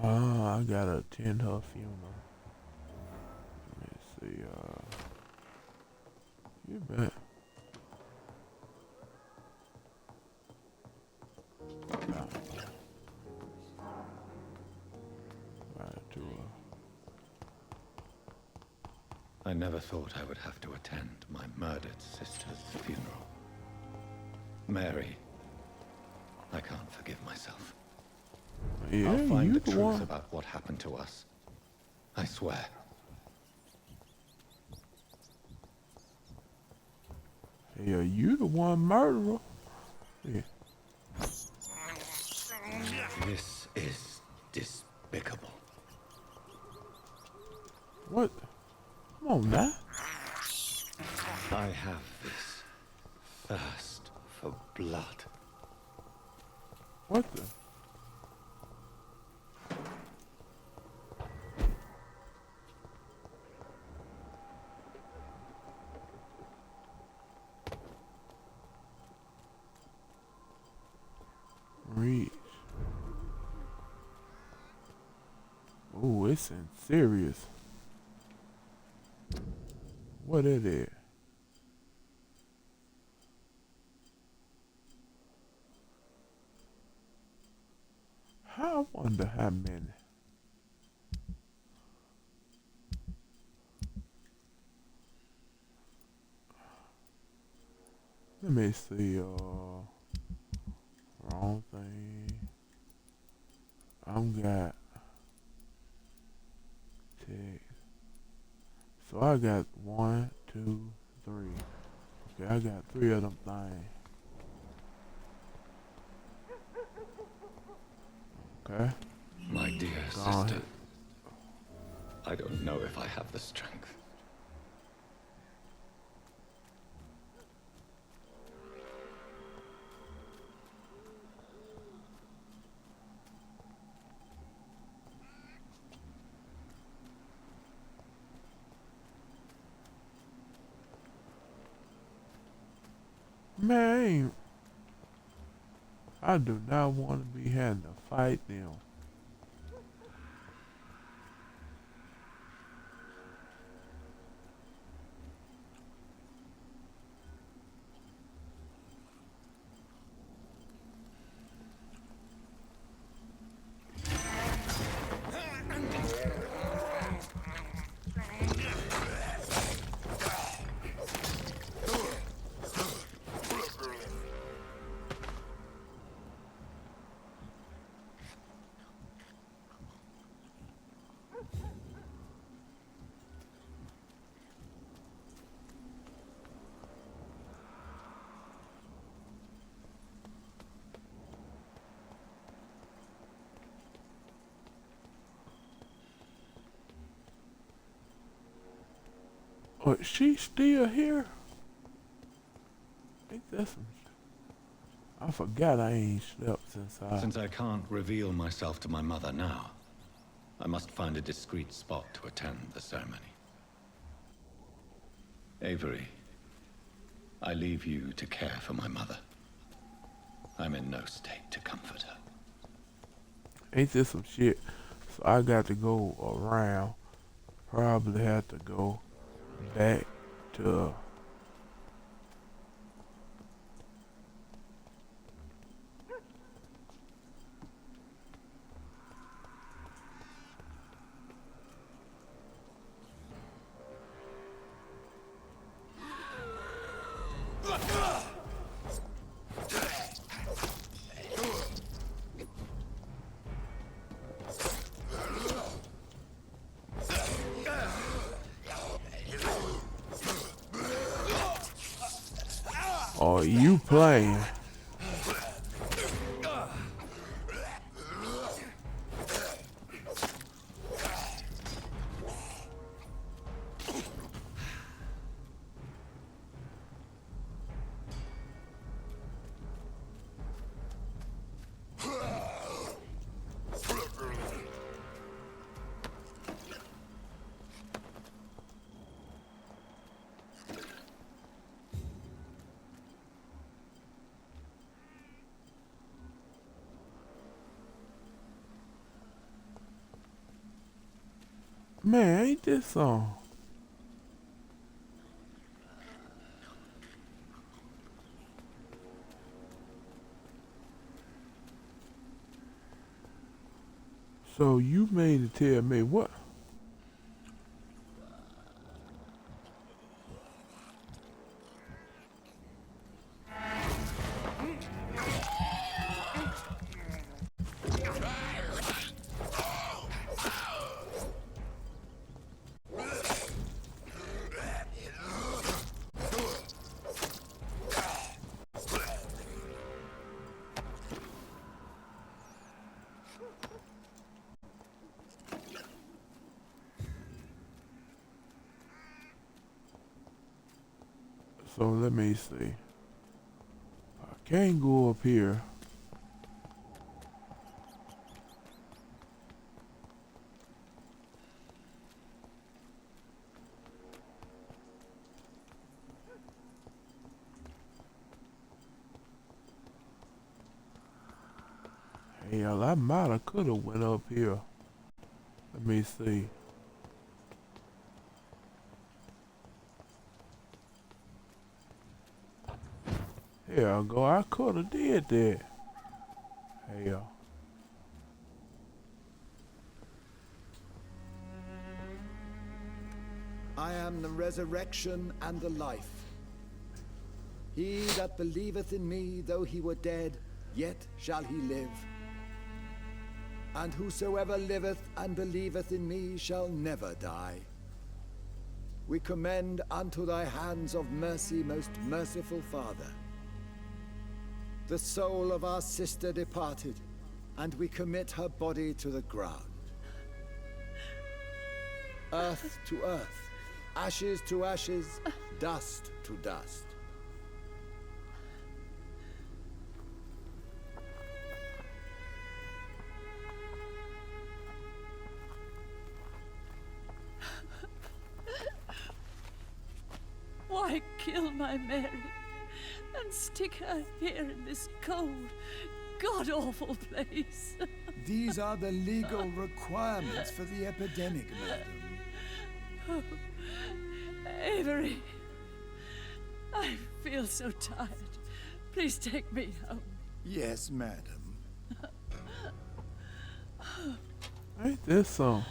[SPEAKER 1] I gotta attend her funeral. Let me see, you bet. Right to
[SPEAKER 2] I never thought I would have to attend my murdered sister's funeral. Mary, I can't forgive myself.
[SPEAKER 1] yeah,
[SPEAKER 2] I'll find
[SPEAKER 1] you
[SPEAKER 2] the
[SPEAKER 1] the
[SPEAKER 2] truth
[SPEAKER 1] one.
[SPEAKER 2] about what happened to us. I swear.
[SPEAKER 1] Yeah, you the one murderer. Yeah.
[SPEAKER 2] This is despicable.
[SPEAKER 1] What? Come on now.
[SPEAKER 2] I have this thirst for blood.
[SPEAKER 1] What the? Reach. Oh, it's in serious. What is it? I wonder how many. Let me see, wrong thing. I'm got text. So I got 1, 2, 3. Okay, I got 3 of them things. Okay.
[SPEAKER 2] My dear
[SPEAKER 1] Go
[SPEAKER 2] sister,
[SPEAKER 1] ahead.
[SPEAKER 2] I don't know if I have the strength.
[SPEAKER 1] Man, I do not want to be having to fight them. But she's still here? Ain't that some I forgot I ain't slept
[SPEAKER 2] Since I can't reveal myself to my mother now, I must find a discreet spot to attend the ceremony. Avery, I leave you to care for my mother. I'm in no state to comfort her.
[SPEAKER 1] Ain't this some shit? So I got to go around. Probably have to go back to Are you playing? Man, ain't this song? So you mean to tell me what? So let me see. I can't go up here. Hell, I might have could have went up here. Let me see. Here I go. I could have did that. Hell.
[SPEAKER 10] I am the resurrection and the life. He that believeth in me, though he were dead, yet shall he live. And whosoever liveth and believeth in me shall never die. we commend unto thy hands of mercy, most merciful Father, the soul of our sister departed, and we commit her body to the ground. Earth to earth, ashes to ashes, dust to dust.
[SPEAKER 11] Why kill my Mary and stick her here in this cold, god-awful place?
[SPEAKER 10] These are the legal requirements for the epidemic, madam.
[SPEAKER 11] Oh, Avery, I feel so tired. Please take me home.
[SPEAKER 10] Yes, madam.
[SPEAKER 1] Ain't this some?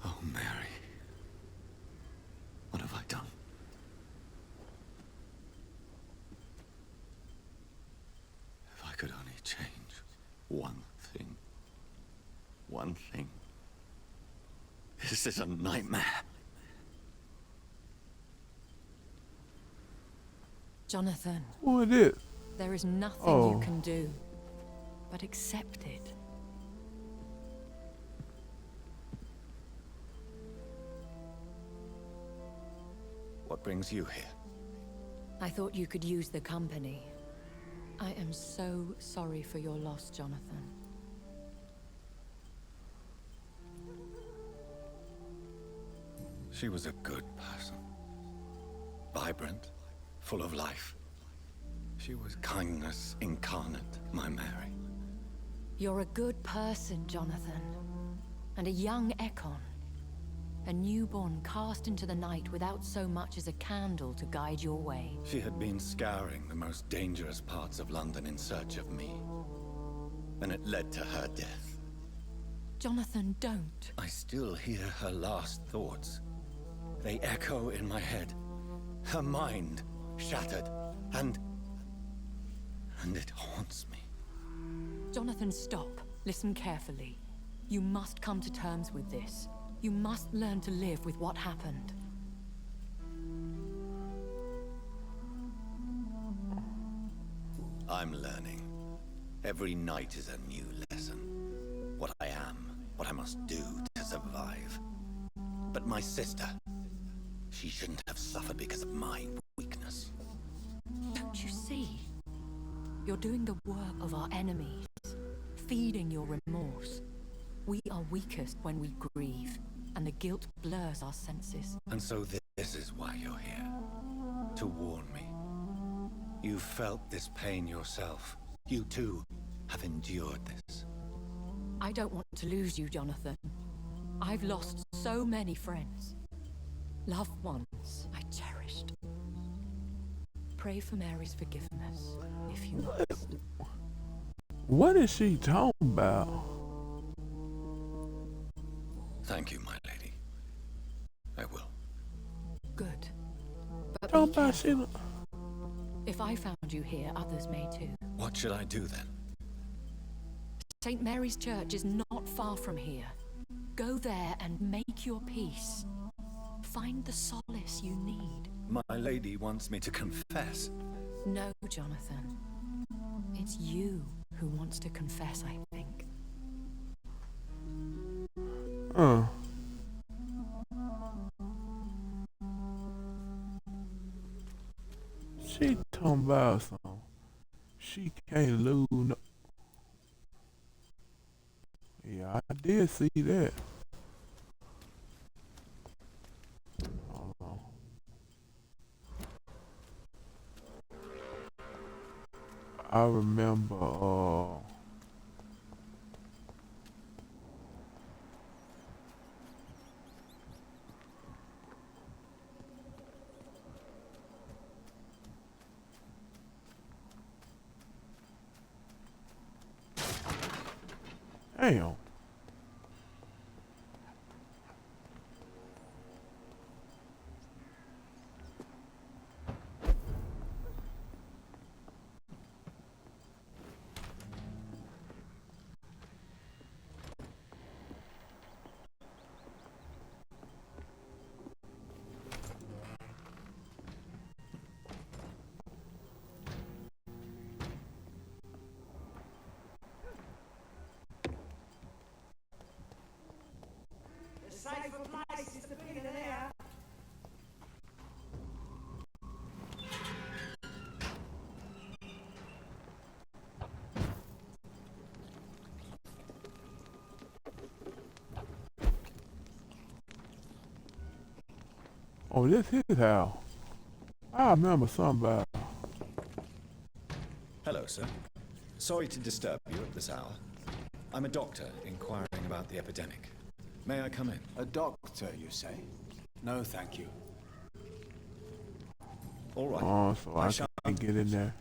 [SPEAKER 2] Oh, Mary. What have I done? If I could only change one thing. One thing. This is a nightmare.
[SPEAKER 8] Jonathan,
[SPEAKER 1] What is it?
[SPEAKER 8] there is nothing
[SPEAKER 1] Oh.
[SPEAKER 8] you can do but accept it.
[SPEAKER 2] What brings you here?
[SPEAKER 8] I thought you could use the company. I am so sorry for your loss, Jonathan.
[SPEAKER 2] She was a good person. Vibrant, full of life. She was kindness incarnate, my Mary.
[SPEAKER 8] You're a good person, Jonathan. And a young Ekon. A newborn cast into the night without so much as a candle to guide your way.
[SPEAKER 2] She had been scouring the most dangerous parts of London in search of me. And it led to her death.
[SPEAKER 8] Jonathan, don't.
[SPEAKER 2] I still hear her last thoughts. They echo in my head. Her mind shattered, and it haunts me.
[SPEAKER 8] Jonathan, stop. Listen carefully. You must come to terms with this. You must learn to live with what happened.
[SPEAKER 2] I'm learning. Every night is a new lesson. What I am, what I must do to survive. But my sister, she shouldn't have suffered because of my weakness.
[SPEAKER 8] Don't you see? You're doing the work of our enemies, feeding your remorse. We are weakest when we grieve, and the guilt blurs our senses.
[SPEAKER 2] And so this is why you're here. To warn me. You've felt this pain yourself. You too have endured this.
[SPEAKER 8] I don't want to lose you, Jonathan. I've lost so many friends. Loved ones I cherished. Pray for Mary's forgiveness, if you must.
[SPEAKER 1] What is she talking about?
[SPEAKER 2] Thank you, my lady. I will.
[SPEAKER 8] Good. But
[SPEAKER 1] Talking
[SPEAKER 8] be
[SPEAKER 1] about she.
[SPEAKER 8] careful. If I found you here, others may too.
[SPEAKER 2] What should I do then?
[SPEAKER 8] St. Mary's Church is not far from here. Go there and make your peace. Find the solace you need.
[SPEAKER 2] My lady wants me to confess.
[SPEAKER 8] No, Jonathan. It's you who wants to confess, I think.
[SPEAKER 1] She talking about something. She can't lose no. Yeah, I did see that. Hold on. I remember, Damn. Oh, this his house. I remember something about it.
[SPEAKER 2] Hello, sir. Sorry to disturb you at this hour. I'm a doctor inquiring about the epidemic. May I come in?
[SPEAKER 10] A doctor, you say? No, thank you.
[SPEAKER 2] All right.
[SPEAKER 1] Oh, so I can't get in there.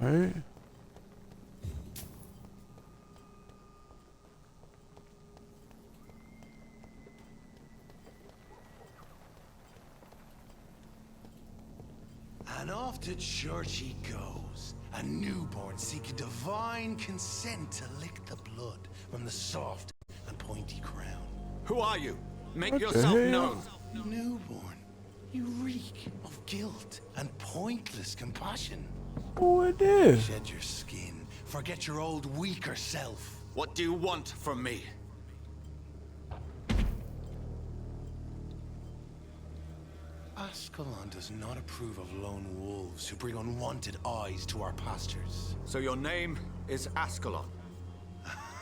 [SPEAKER 1] Alright.
[SPEAKER 12] And off to church he goes, a newborn seeking divine consent to lick the blood from the soft and pointy crown.
[SPEAKER 9] Who are you? Make
[SPEAKER 1] What the
[SPEAKER 9] yourself
[SPEAKER 1] hell?
[SPEAKER 9] known.
[SPEAKER 12] Newborn, you reek of guilt and pointless compassion.
[SPEAKER 1] Who it is?
[SPEAKER 12] Shed your skin, forget your old weaker self.
[SPEAKER 9] What do you want from me?
[SPEAKER 12] Ascalon does not approve of lone wolves who bring unwanted eyes to our pastures.
[SPEAKER 9] So your name is Ascalon.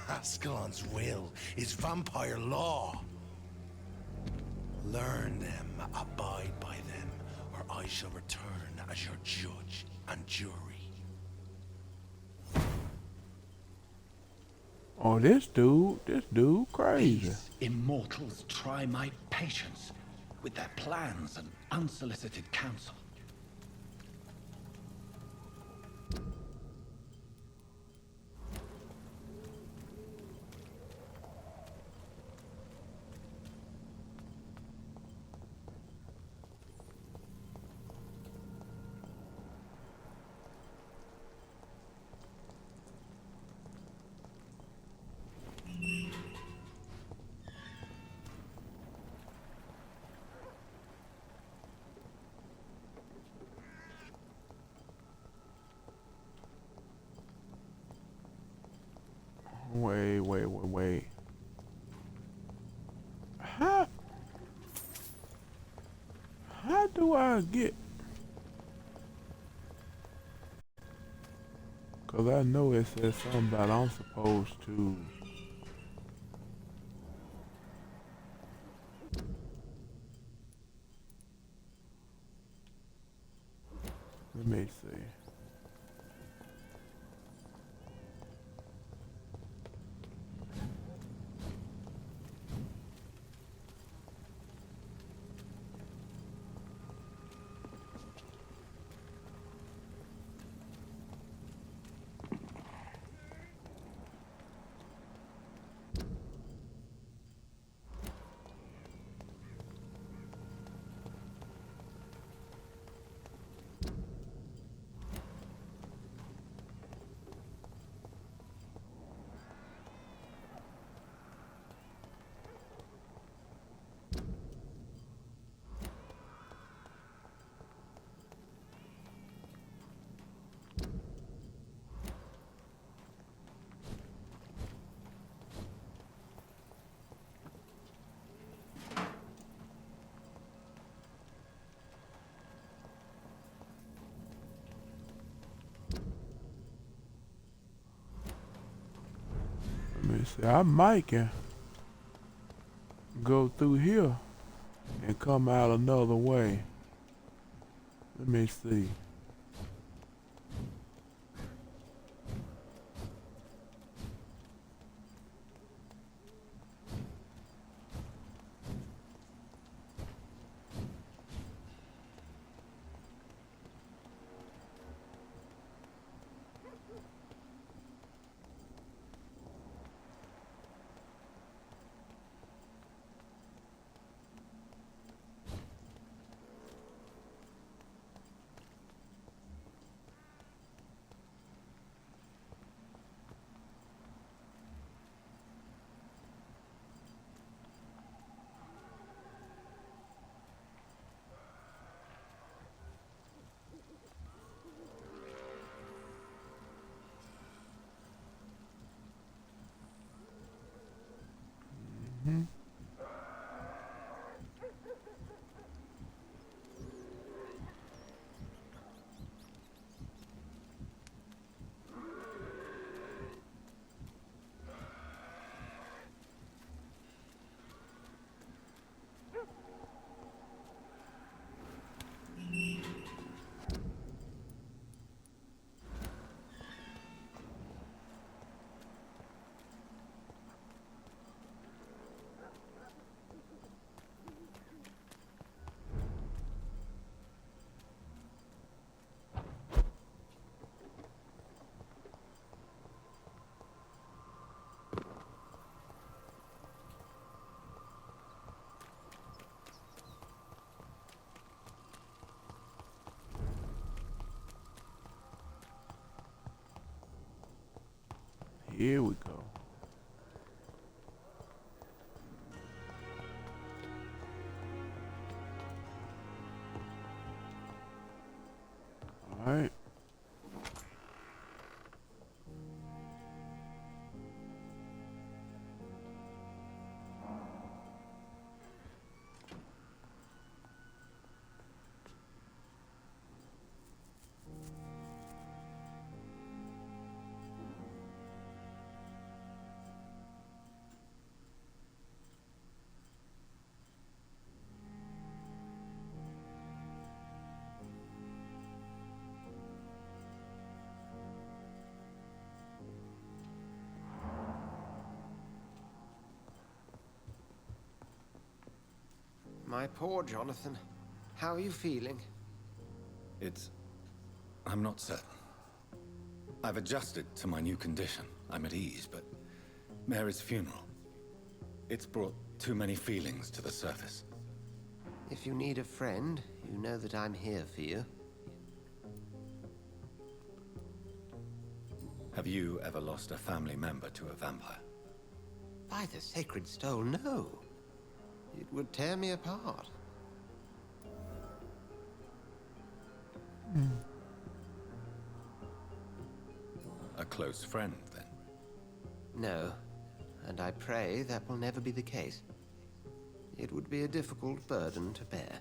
[SPEAKER 12] Ascalon's will is vampire law. Learn them, abide by them, or I shall return as your judge and jury.
[SPEAKER 1] Oh, this dude crazy.
[SPEAKER 2] These immortals try my patience with their plans and unsolicited counsel.
[SPEAKER 1] Wait. How do I get? Cause I know it says something about I'm supposed to. Let me see. See, I might can go through here and come out another way. Let me see. Mm-hmm. Here we go. All right.
[SPEAKER 9] My poor Jonathan. How are you feeling?
[SPEAKER 2] I'm not certain. I've adjusted to my new condition. I'm at ease, but Mary's funeral, it's brought too many feelings to the surface.
[SPEAKER 9] If you need a friend, you know that I'm here for you.
[SPEAKER 2] Have you ever lost a family member to a vampire?
[SPEAKER 9] By the sacred stone, no. It would tear me apart.
[SPEAKER 2] A close friend, then?
[SPEAKER 9] No, and I pray that will never be the case. It would be a difficult burden to bear.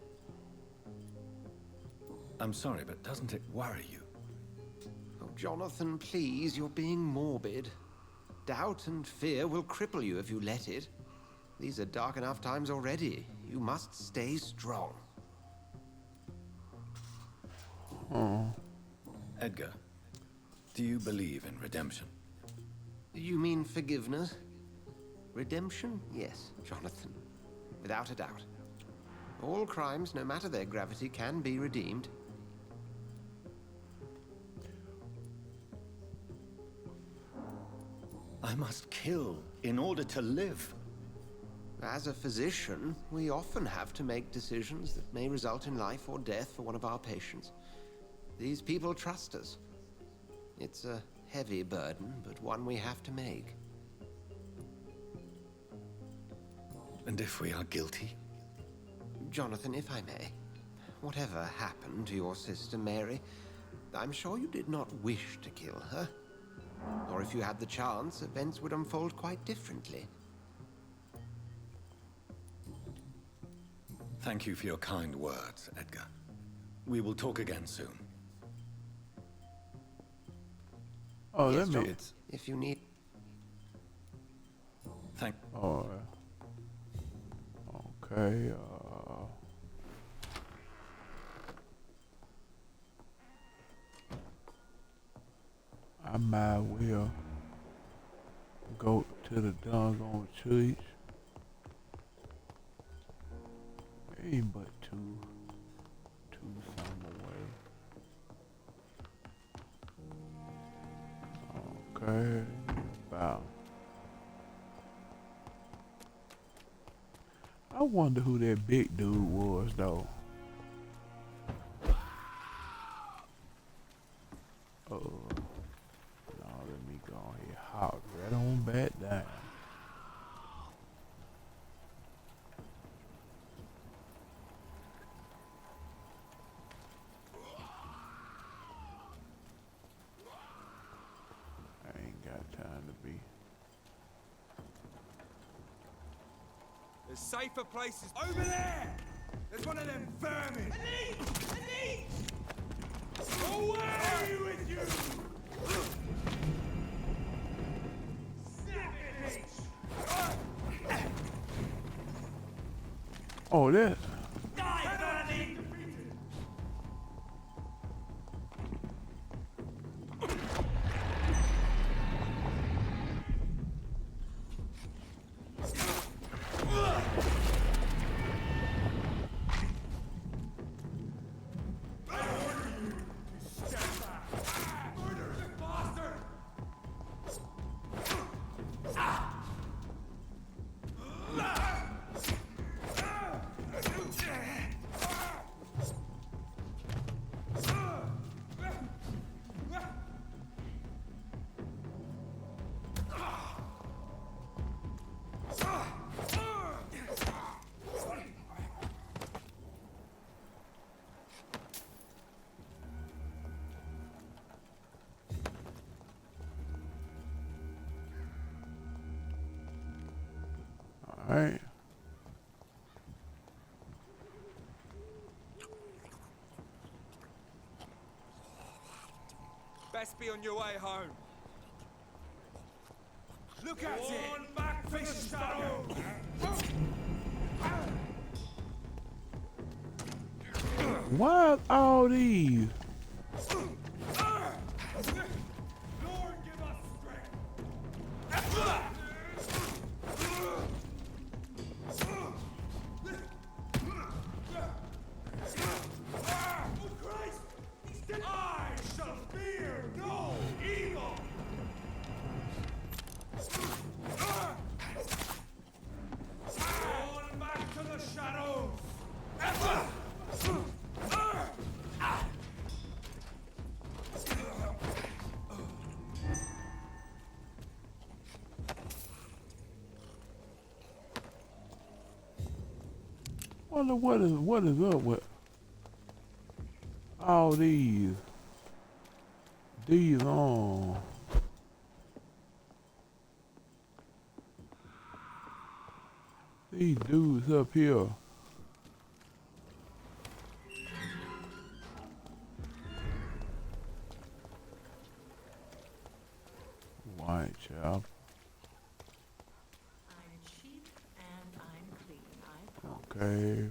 [SPEAKER 2] I'm sorry, but doesn't it worry you?
[SPEAKER 9] Oh, Jonathan, please, you're being morbid. Doubt and fear will cripple you if you let it. These are dark enough times already. You must stay strong.
[SPEAKER 1] Oh.
[SPEAKER 2] Edgar, do you believe in redemption?
[SPEAKER 9] You mean forgiveness? Redemption? Yes, Jonathan. Without a doubt. All crimes, no matter their gravity, can be redeemed.
[SPEAKER 2] I must kill in order to live.
[SPEAKER 9] As a physician, we often have to make decisions that may result in life or death for one of our patients. These people trust us. It's a heavy burden, but one we have to make.
[SPEAKER 2] And if we are guilty?
[SPEAKER 9] Jonathan, if I may, whatever happened to your sister Mary, I'm sure you did not wish to kill her. Or if you had the chance, events would unfold quite differently.
[SPEAKER 2] Thank you for your kind words, Edgar. We will talk again soon.
[SPEAKER 1] Oh,
[SPEAKER 9] yes,
[SPEAKER 1] that makes...
[SPEAKER 9] If you need...
[SPEAKER 2] Thank.
[SPEAKER 1] Oh, okay. I might well go to the doggone church. Ain't but two some away. Okay, about. I wonder who that big dude was, though. Oh, no, let me go ahead, hop right on back down. I ain't got time to be.
[SPEAKER 13] There's safer places. Over there! There's one of them vermin! Anise! Away with you!
[SPEAKER 1] Oh, that. All right.
[SPEAKER 13] Best be on your way home. Look at it! On back for the shadow!
[SPEAKER 1] Why all these?
[SPEAKER 13] Lord, give us strength! Oh, Christ! I shall fear no evil! On back to the shadows!
[SPEAKER 1] Wonder what is up with all these on these dudes up here. Whitechapel.
[SPEAKER 14] I'm cheap and I'm clean, I promise.
[SPEAKER 1] Okay.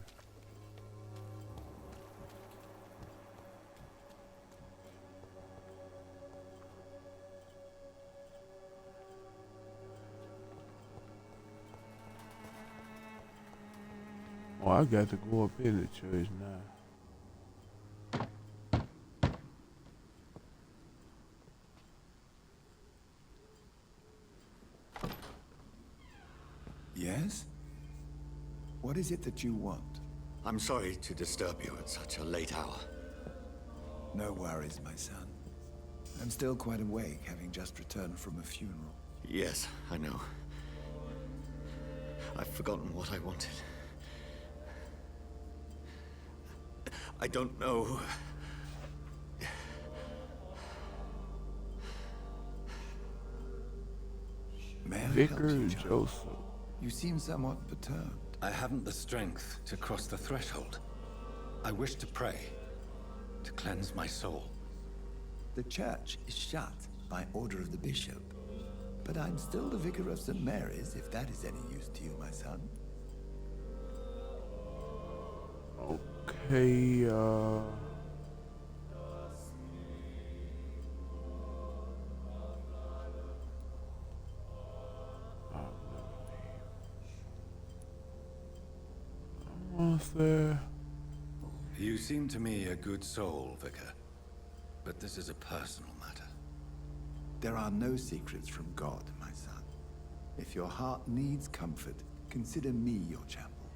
[SPEAKER 1] Oh, I got to go up in the church now.
[SPEAKER 10] Yes? What is it that you want?
[SPEAKER 2] I'm sorry to disturb you at such a late hour.
[SPEAKER 10] No worries, my son. I'm still quite awake, having just returned from a funeral.
[SPEAKER 2] Yes, I know. I've forgotten what I wanted. I don't know.
[SPEAKER 10] May I help
[SPEAKER 1] Vicar
[SPEAKER 10] you, child?
[SPEAKER 1] Joseph.
[SPEAKER 10] You seem somewhat perturbed.
[SPEAKER 2] I haven't the strength to cross the threshold. I wish to pray, to cleanse my soul.
[SPEAKER 10] The church is shut by order of the bishop. but I'm still the vicar of St. Mary's, if that is any use to you, my son.
[SPEAKER 1] Okay, what's there?
[SPEAKER 2] You seem to me a good soul, Vicar. But this is a personal matter.
[SPEAKER 10] There are no secrets from God, my son. If your heart needs comfort, consider me your chapel.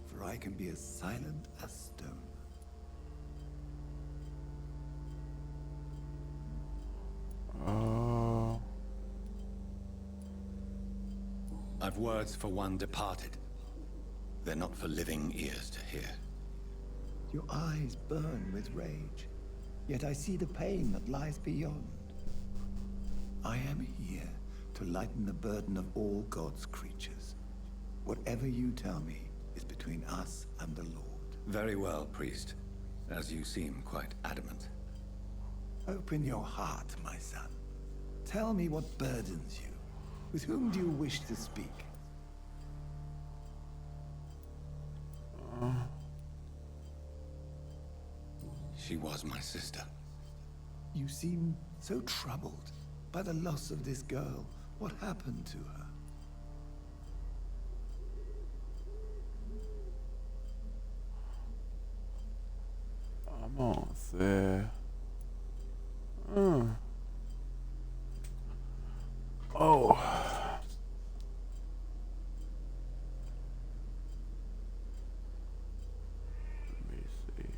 [SPEAKER 10] For I can be as silent as stone.
[SPEAKER 2] I've words for one departed. They're not for living ears to hear.
[SPEAKER 10] Your eyes burn with rage, yet I see the pain that lies beyond. I am here to lighten the burden of all God's creatures. Whatever you tell me is between us and the Lord.
[SPEAKER 2] Very well, priest. As you seem quite adamant.
[SPEAKER 10] Open your heart, my son. Tell me what burdens you. With whom do you wish to speak?
[SPEAKER 2] She was my sister.
[SPEAKER 10] You seem so troubled by the loss of this girl. What happened to her?
[SPEAKER 1] I'm on there. Oh. Let me see.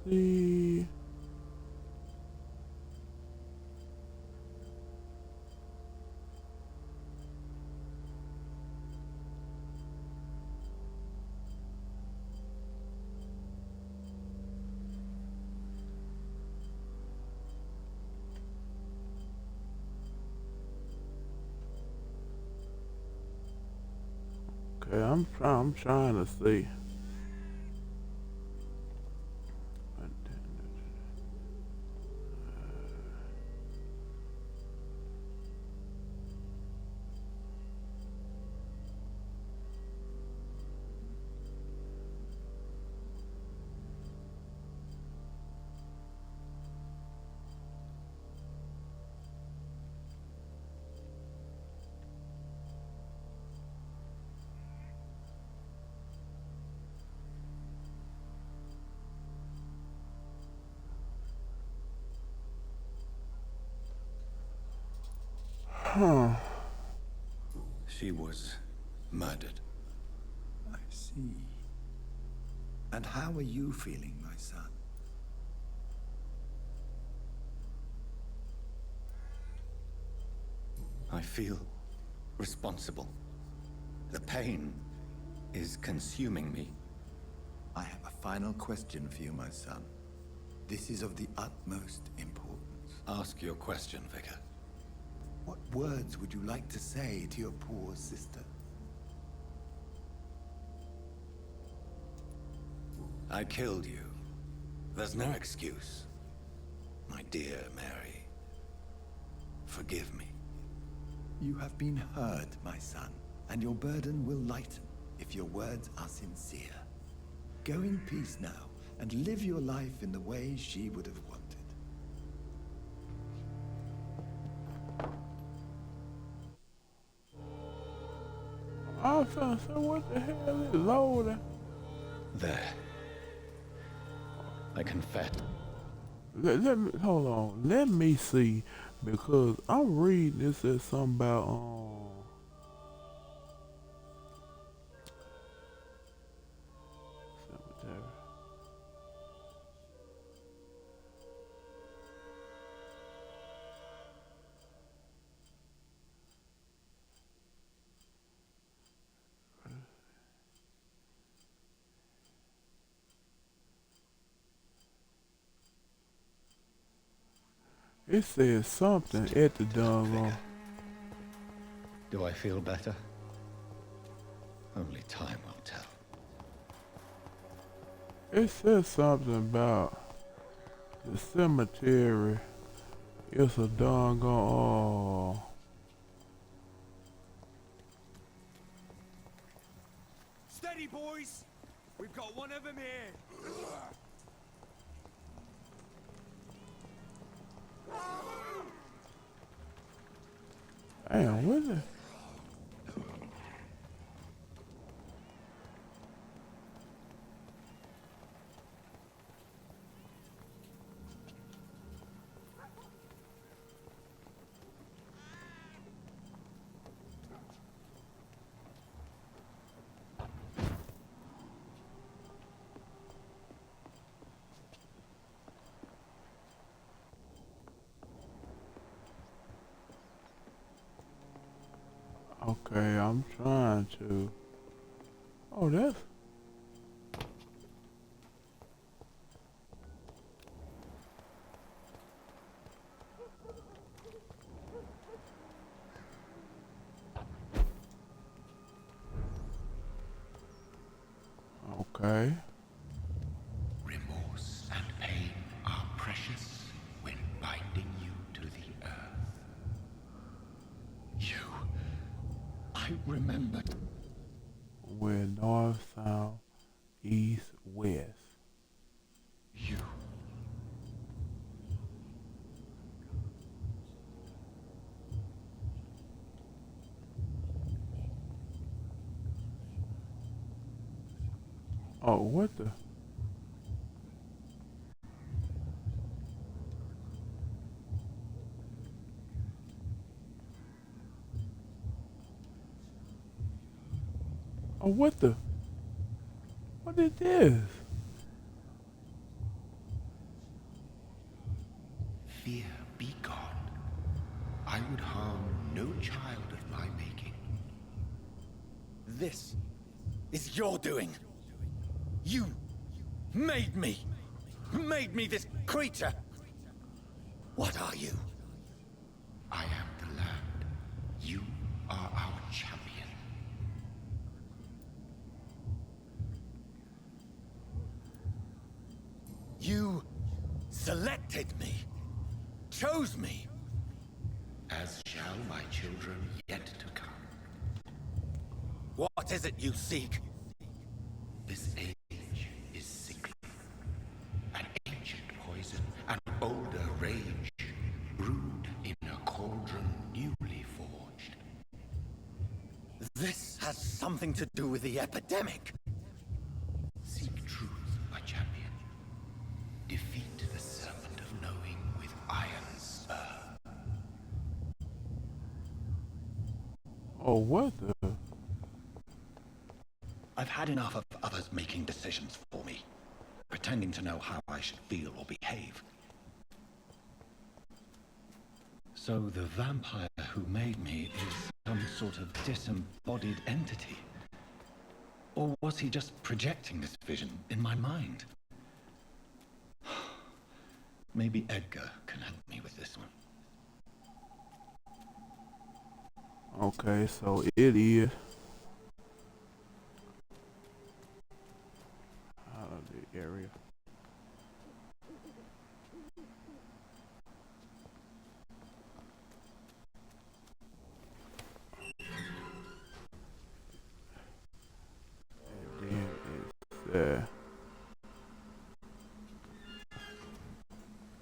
[SPEAKER 1] Let me see. Okay, I'm trying to see. Huh.
[SPEAKER 2] She was murdered.
[SPEAKER 10] I see. And how are you feeling, my son?
[SPEAKER 2] I feel responsible. The pain is consuming me.
[SPEAKER 10] I have a final question for you, my son. This is of the utmost importance.
[SPEAKER 2] Ask your question, Vicar.
[SPEAKER 10] What words would you like to say to your poor sister?
[SPEAKER 2] I killed you. There's no excuse. My dear Mary, forgive me.
[SPEAKER 10] You have been heard, my son, and your burden will lighten if your words are sincere. Go in peace now, and live your life in the way she would have wanted.
[SPEAKER 1] I was trying to say, what the hell is loading?
[SPEAKER 2] There. I confess.
[SPEAKER 1] Let me hold on. Let me see, because I'm reading this as something about cemetery. It says something at the doggone.
[SPEAKER 2] Do I feel better? Only time will tell.
[SPEAKER 1] It says something about the cemetery. It's a doggone.
[SPEAKER 13] Steady, boys! We've got one of them here!
[SPEAKER 1] Damn, what the? Okay, I'm trying to. Oh, that's. Okay.
[SPEAKER 6] Remorse and pain are precious when binding you to the earth.
[SPEAKER 2] You... I remembered.
[SPEAKER 1] We're north, south, east, west.
[SPEAKER 2] You...
[SPEAKER 1] Oh, what the? Oh, what the? What is this?
[SPEAKER 6] Fear be gone. I would harm no child of my making.
[SPEAKER 2] This is your doing. You made me. Made me this creature. What are you?
[SPEAKER 6] I am the land. You are our champion.
[SPEAKER 2] You selected me. Chose me.
[SPEAKER 6] As shall my children yet to come.
[SPEAKER 2] What is it you seek?
[SPEAKER 6] This age is sickly. An ancient poison, an older rage, brewed in a cauldron newly forged.
[SPEAKER 2] This has something to do with the epidemic.
[SPEAKER 6] Seek truth, my champion. Defeat the serpent of knowing with iron spur.
[SPEAKER 1] Oh, what the?
[SPEAKER 2] I've had enough of others making decisions for me, pretending to know how I should feel or behave. So the vampire who made me is some sort of disembodied entity? Or was he just projecting this vision in my mind? Maybe Edgar can help me with this one.
[SPEAKER 1] Okay, so it is. Out of the area. And then it's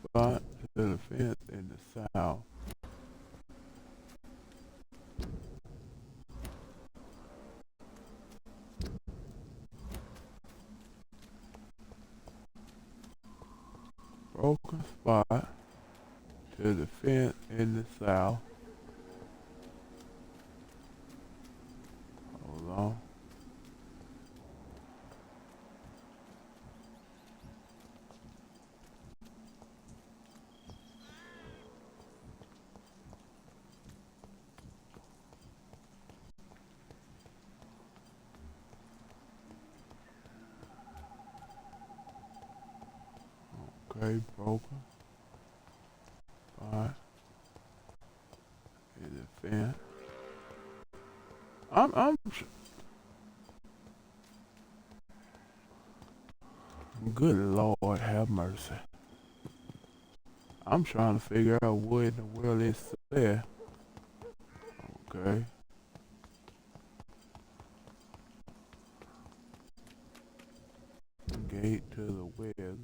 [SPEAKER 1] spot to the fence in the south. Broken spot to the fence in the south. Hold on. Okay, broken. Fine. understand. I'm good Lord have mercy. I'm trying to figure out what in the world is there. Okay. Gate to the west.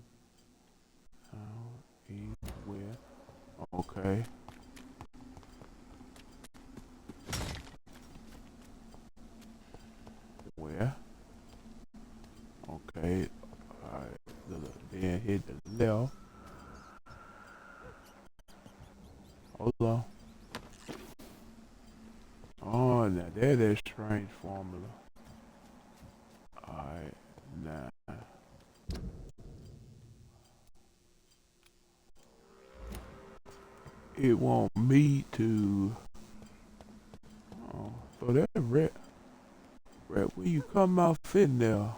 [SPEAKER 1] East, west. Okay. Where? Okay. Alright. Then hit the left. Hold on. Oh, now there's that strange formula. Alright, now. It want me to. Oh, so that rat, where you come out in there?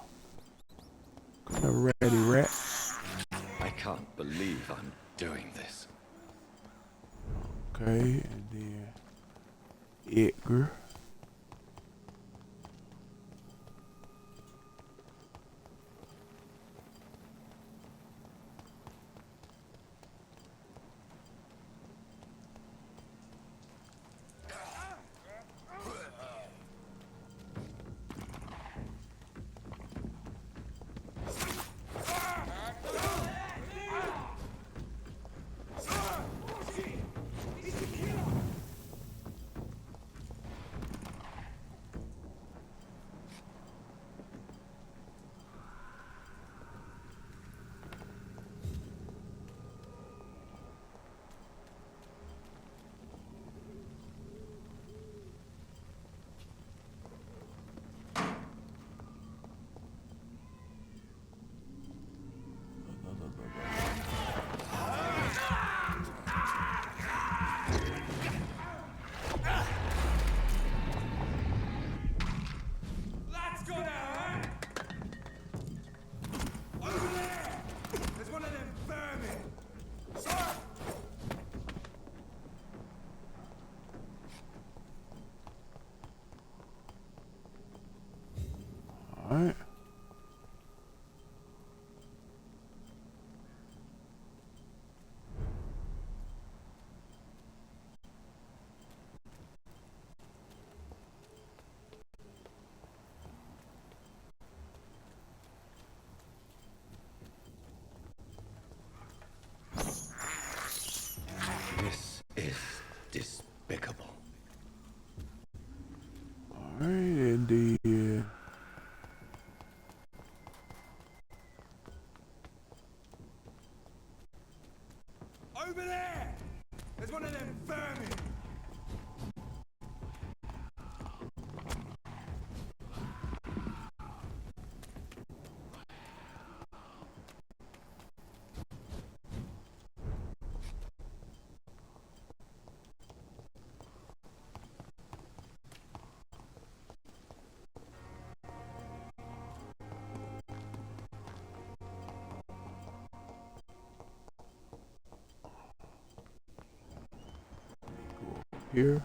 [SPEAKER 1] Come here, ratty rat.
[SPEAKER 2] I can't believe I'm doing this.
[SPEAKER 1] Okay, and then Edgar.
[SPEAKER 13] Let's go now, eh? Over there! There's one of them vermin! Sir!
[SPEAKER 1] Alright.
[SPEAKER 2] This is despicable.
[SPEAKER 1] Alright, and then.
[SPEAKER 13] Over there! There's one of them vermin!
[SPEAKER 1] Here.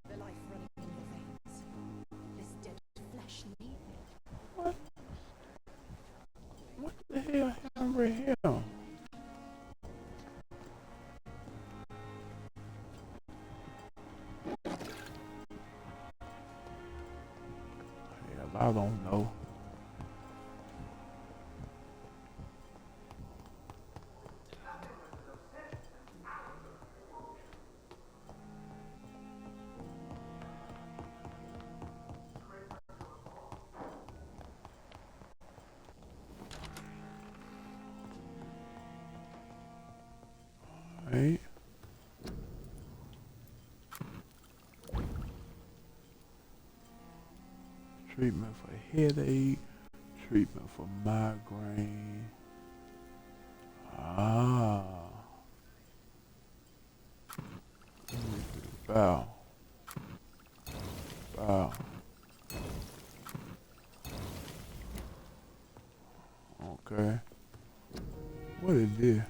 [SPEAKER 8] The life running in your veins. This dead flesh needed.
[SPEAKER 1] What? What the hell happened right here? Hell, I don't know. Alright. Treatment for headache, treatment for migraine. Ah. Bow. Bow. Okay. What is this?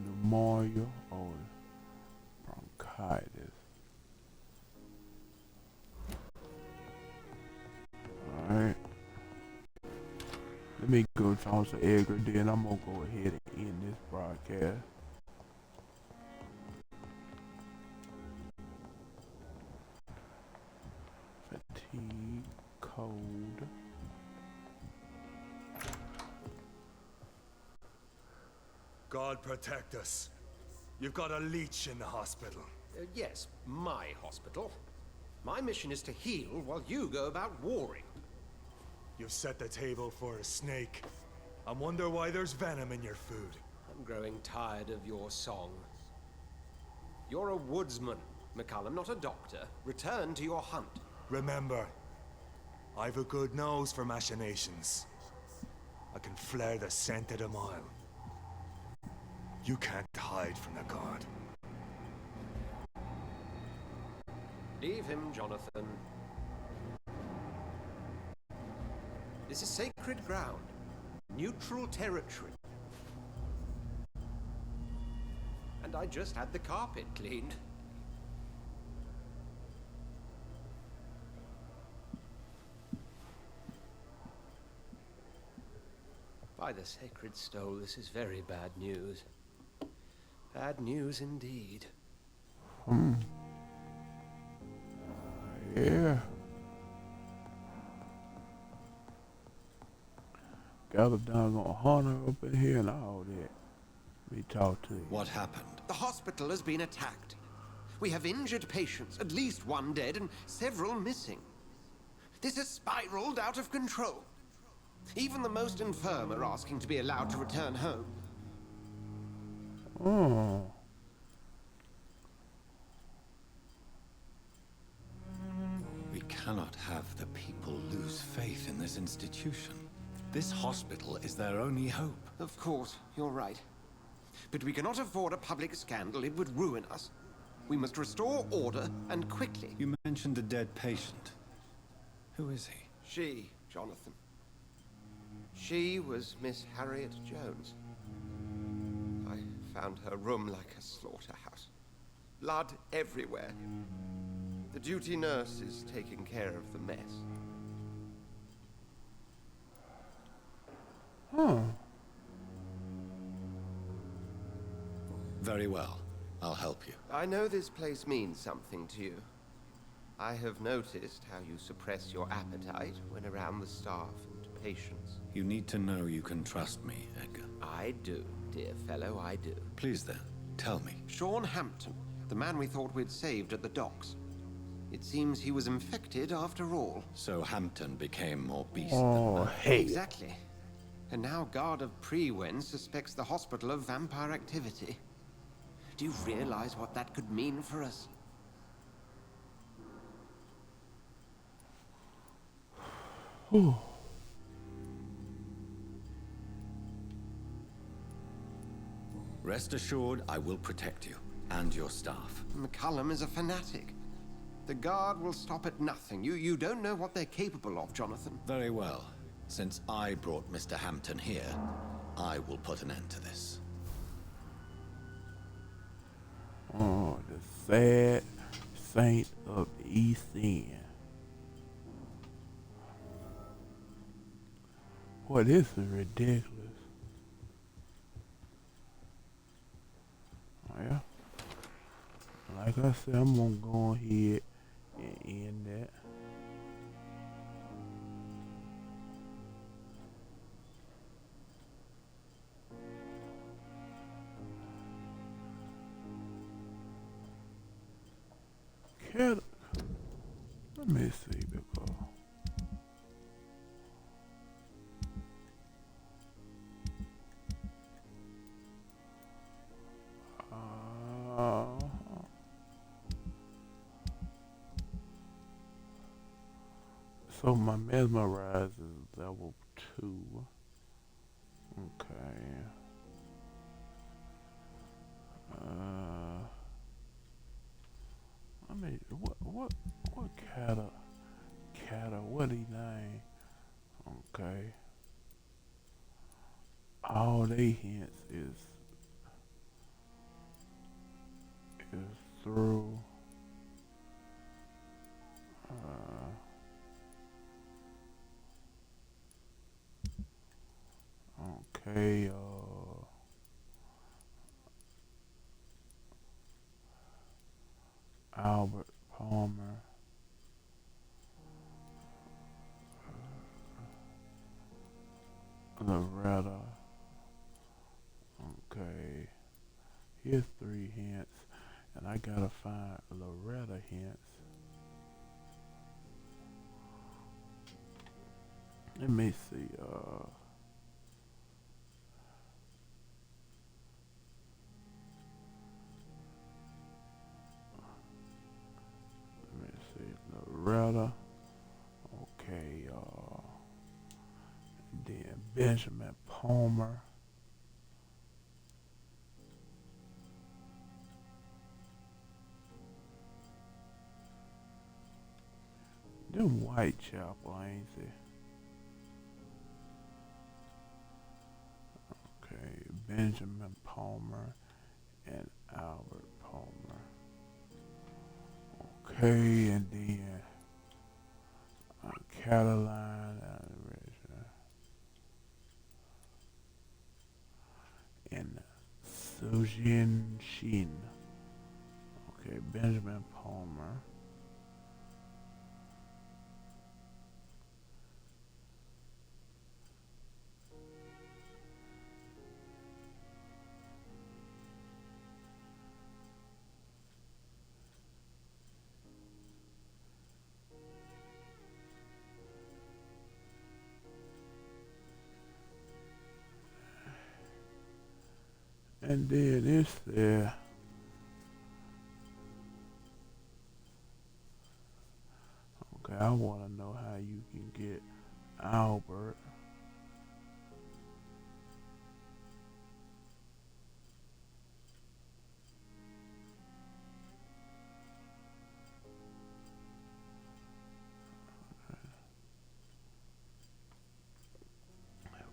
[SPEAKER 1] Pneumonia or bronchitis? Alright. Let me go talk to Edgar, then I'm gonna go ahead and end this broadcast. Fatigue, cold.
[SPEAKER 12] God protect us. You've got a leech in the hospital.
[SPEAKER 9] Yes, my hospital. My mission is to heal while you go about warring.
[SPEAKER 12] You've set the table for a snake. I wonder why there's venom in your food.
[SPEAKER 9] I'm growing tired of your song. You're a woodsman, McCullum, not a doctor. Return to your hunt.
[SPEAKER 12] Remember, I've a good nose for machinations. I can flare the scent at a mile. You can't hide from the guard.
[SPEAKER 9] Leave him, Jonathan. This is sacred ground. Neutral territory. And I just had the carpet cleaned. By the sacred stole, this is very bad news. Bad news indeed.
[SPEAKER 1] Yeah. Got a doggone hunter up in here and all that. Let me talk to you.
[SPEAKER 2] What happened?
[SPEAKER 9] The hospital has been attacked. We have injured patients, at least one dead and several missing. This has spiraled out of control. Even the most infirm are asking to be allowed to return home.
[SPEAKER 1] Oh.
[SPEAKER 2] We cannot have the people lose faith in this institution. This hospital is their only hope.
[SPEAKER 9] Of course, you're right. But we cannot afford a public scandal. It would ruin us. We must restore order, and quickly.
[SPEAKER 2] You mentioned a dead patient. Who is he?
[SPEAKER 9] She, Jonathan. She was Miss Harriet Jones. I found her room like a slaughterhouse. Blood everywhere. The duty nurse is taking care of the mess.
[SPEAKER 1] Huh.
[SPEAKER 2] Very well. I'll help you.
[SPEAKER 9] I know this place means something to you. I have noticed how you suppress your appetite when around the staff and patients.
[SPEAKER 2] You need to know you can trust me, Edgar.
[SPEAKER 9] I do, dear fellow, I do.
[SPEAKER 2] Please then, tell me.
[SPEAKER 9] Sean Hampton, the man we thought we'd saved at the docks. It seems he was infected after all.
[SPEAKER 2] So Hampton became more beast
[SPEAKER 1] Oh,
[SPEAKER 2] than man.
[SPEAKER 1] hey.
[SPEAKER 9] Exactly. And now Guard of Prewen suspects the hospital of vampire activity. Do you realize what that could mean for us?
[SPEAKER 1] Whew.
[SPEAKER 2] Rest assured, I will protect you and your staff.
[SPEAKER 9] McCullum is a fanatic. The Guard will stop at nothing. You don't know what they're capable of, Jonathan.
[SPEAKER 2] Very well. Since I brought Mr. Hampton here, I will put an end to this.
[SPEAKER 1] Oh, the sad saint of the East End. Boy, this is ridiculous. Oh, yeah. Like I said, I'm gonna go ahead and end that. Cat, let me see because so my mesmerize is level 2. Okay. I mean, what Cata, what he name? Okay. say hints is through okay, Albert Palmer, Loretta. Okay, here's 3 hints, and I gotta find Loretta hints. Let me see, let me see, Loretta. Okay, then Benjamin Palmer. Them Whitechapel, ain't they? Okay, Benjamin Palmer and Albert Palmer. Okay, and then Caroline and Sujin Shin. Okay, Benjamin Palmer. And then it's there. Okay, I want to know how you can get Albert.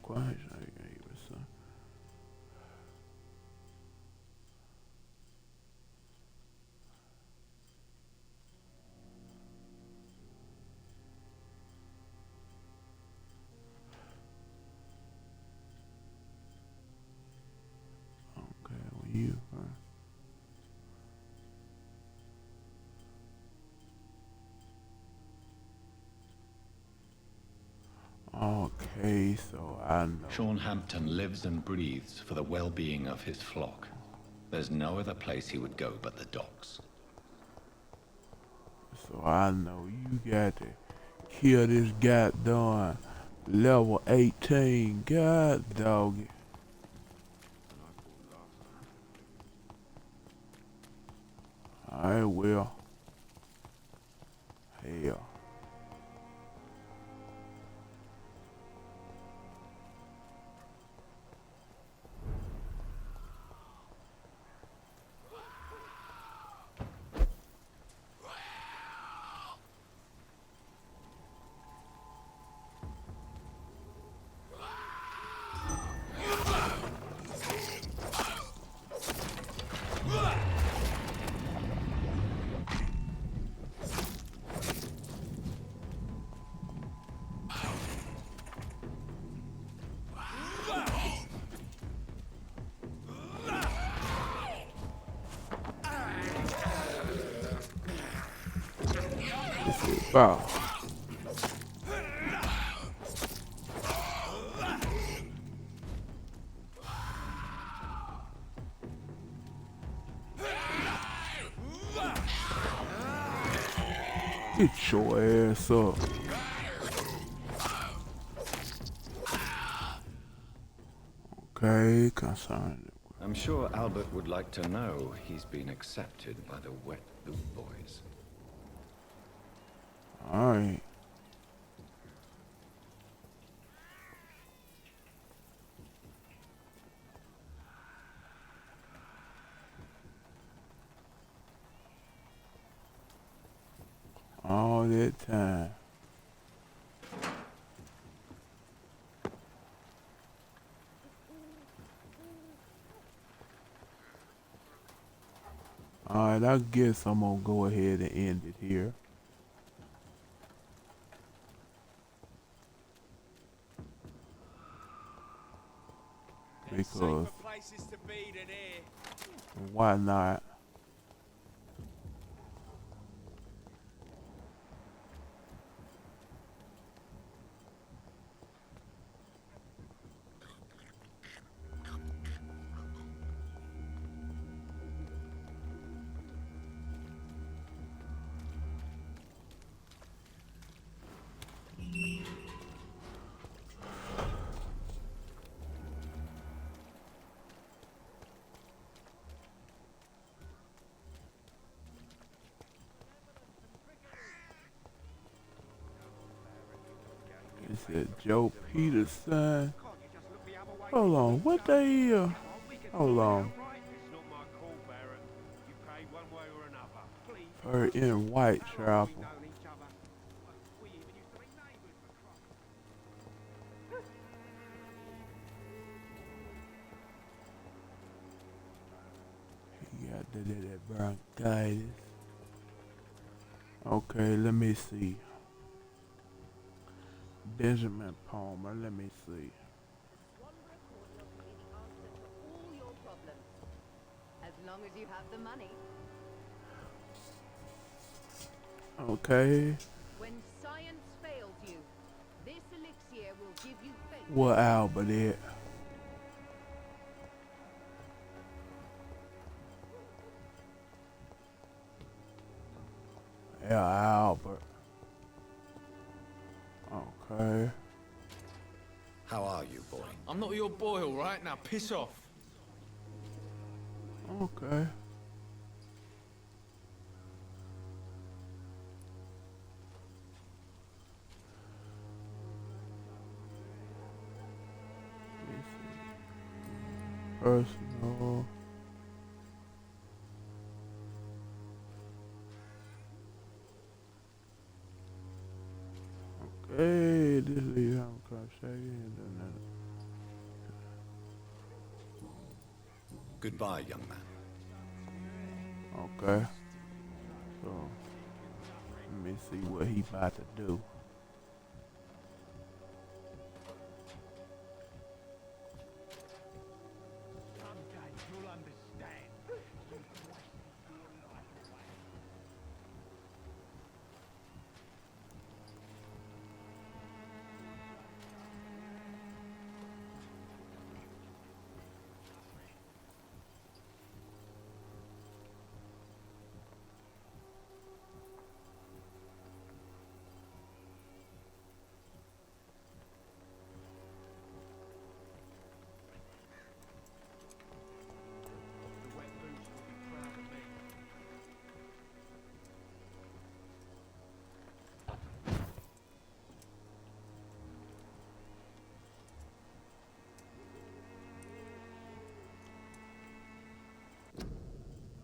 [SPEAKER 1] Quite sure I gave it some. Okay, well you okay, so I know.
[SPEAKER 2] Sean Hampton lives and breathes for the well-being of his flock. There's no other place he would go but the docks.
[SPEAKER 1] So I know you got to kill this goddamn level 18. God dog it. I will. Hell. Wow. Get your ass up. Okay, concerned.
[SPEAKER 2] I'm sure Albert would like to know he's been accepted by the Wet Loot Boys.
[SPEAKER 1] Alright. All that time. Alright, I guess I'm gonna go ahead and end it here. Because why not? It said Joe Peterson. Hold on, what they hold on. Her in Whitechapel. He got that bronchitis. Okay, let me see. Benjamin Palmer, let me see.
[SPEAKER 15] All your problems. As long as you have the money.
[SPEAKER 1] Okay.
[SPEAKER 15] When science fails you, this elixir will give you faith.
[SPEAKER 1] What Albert it? Yeah, Albert. Okay.
[SPEAKER 2] How are you, boy?
[SPEAKER 16] I'm not your boy, all right? Now piss off.
[SPEAKER 1] Okay. Personal. Okay, this is how I'm cross-checking.
[SPEAKER 2] Goodbye, young man.
[SPEAKER 1] Okay. So, let me see what he about to do.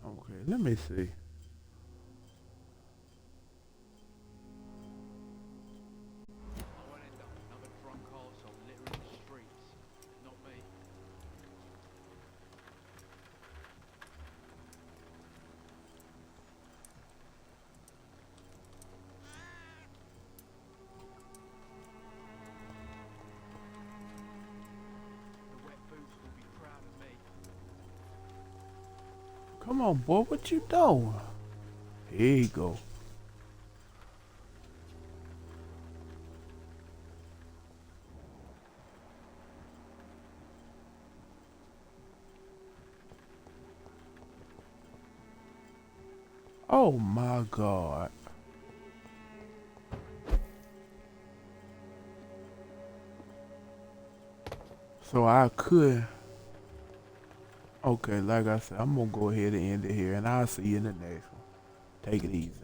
[SPEAKER 1] Okay, let me see. Come on, boy, what you doing? Here you go. Oh my God. So I could. Okay, like I said, I'm gonna go ahead and end it here, and I'll see you in the next one. Take it easy.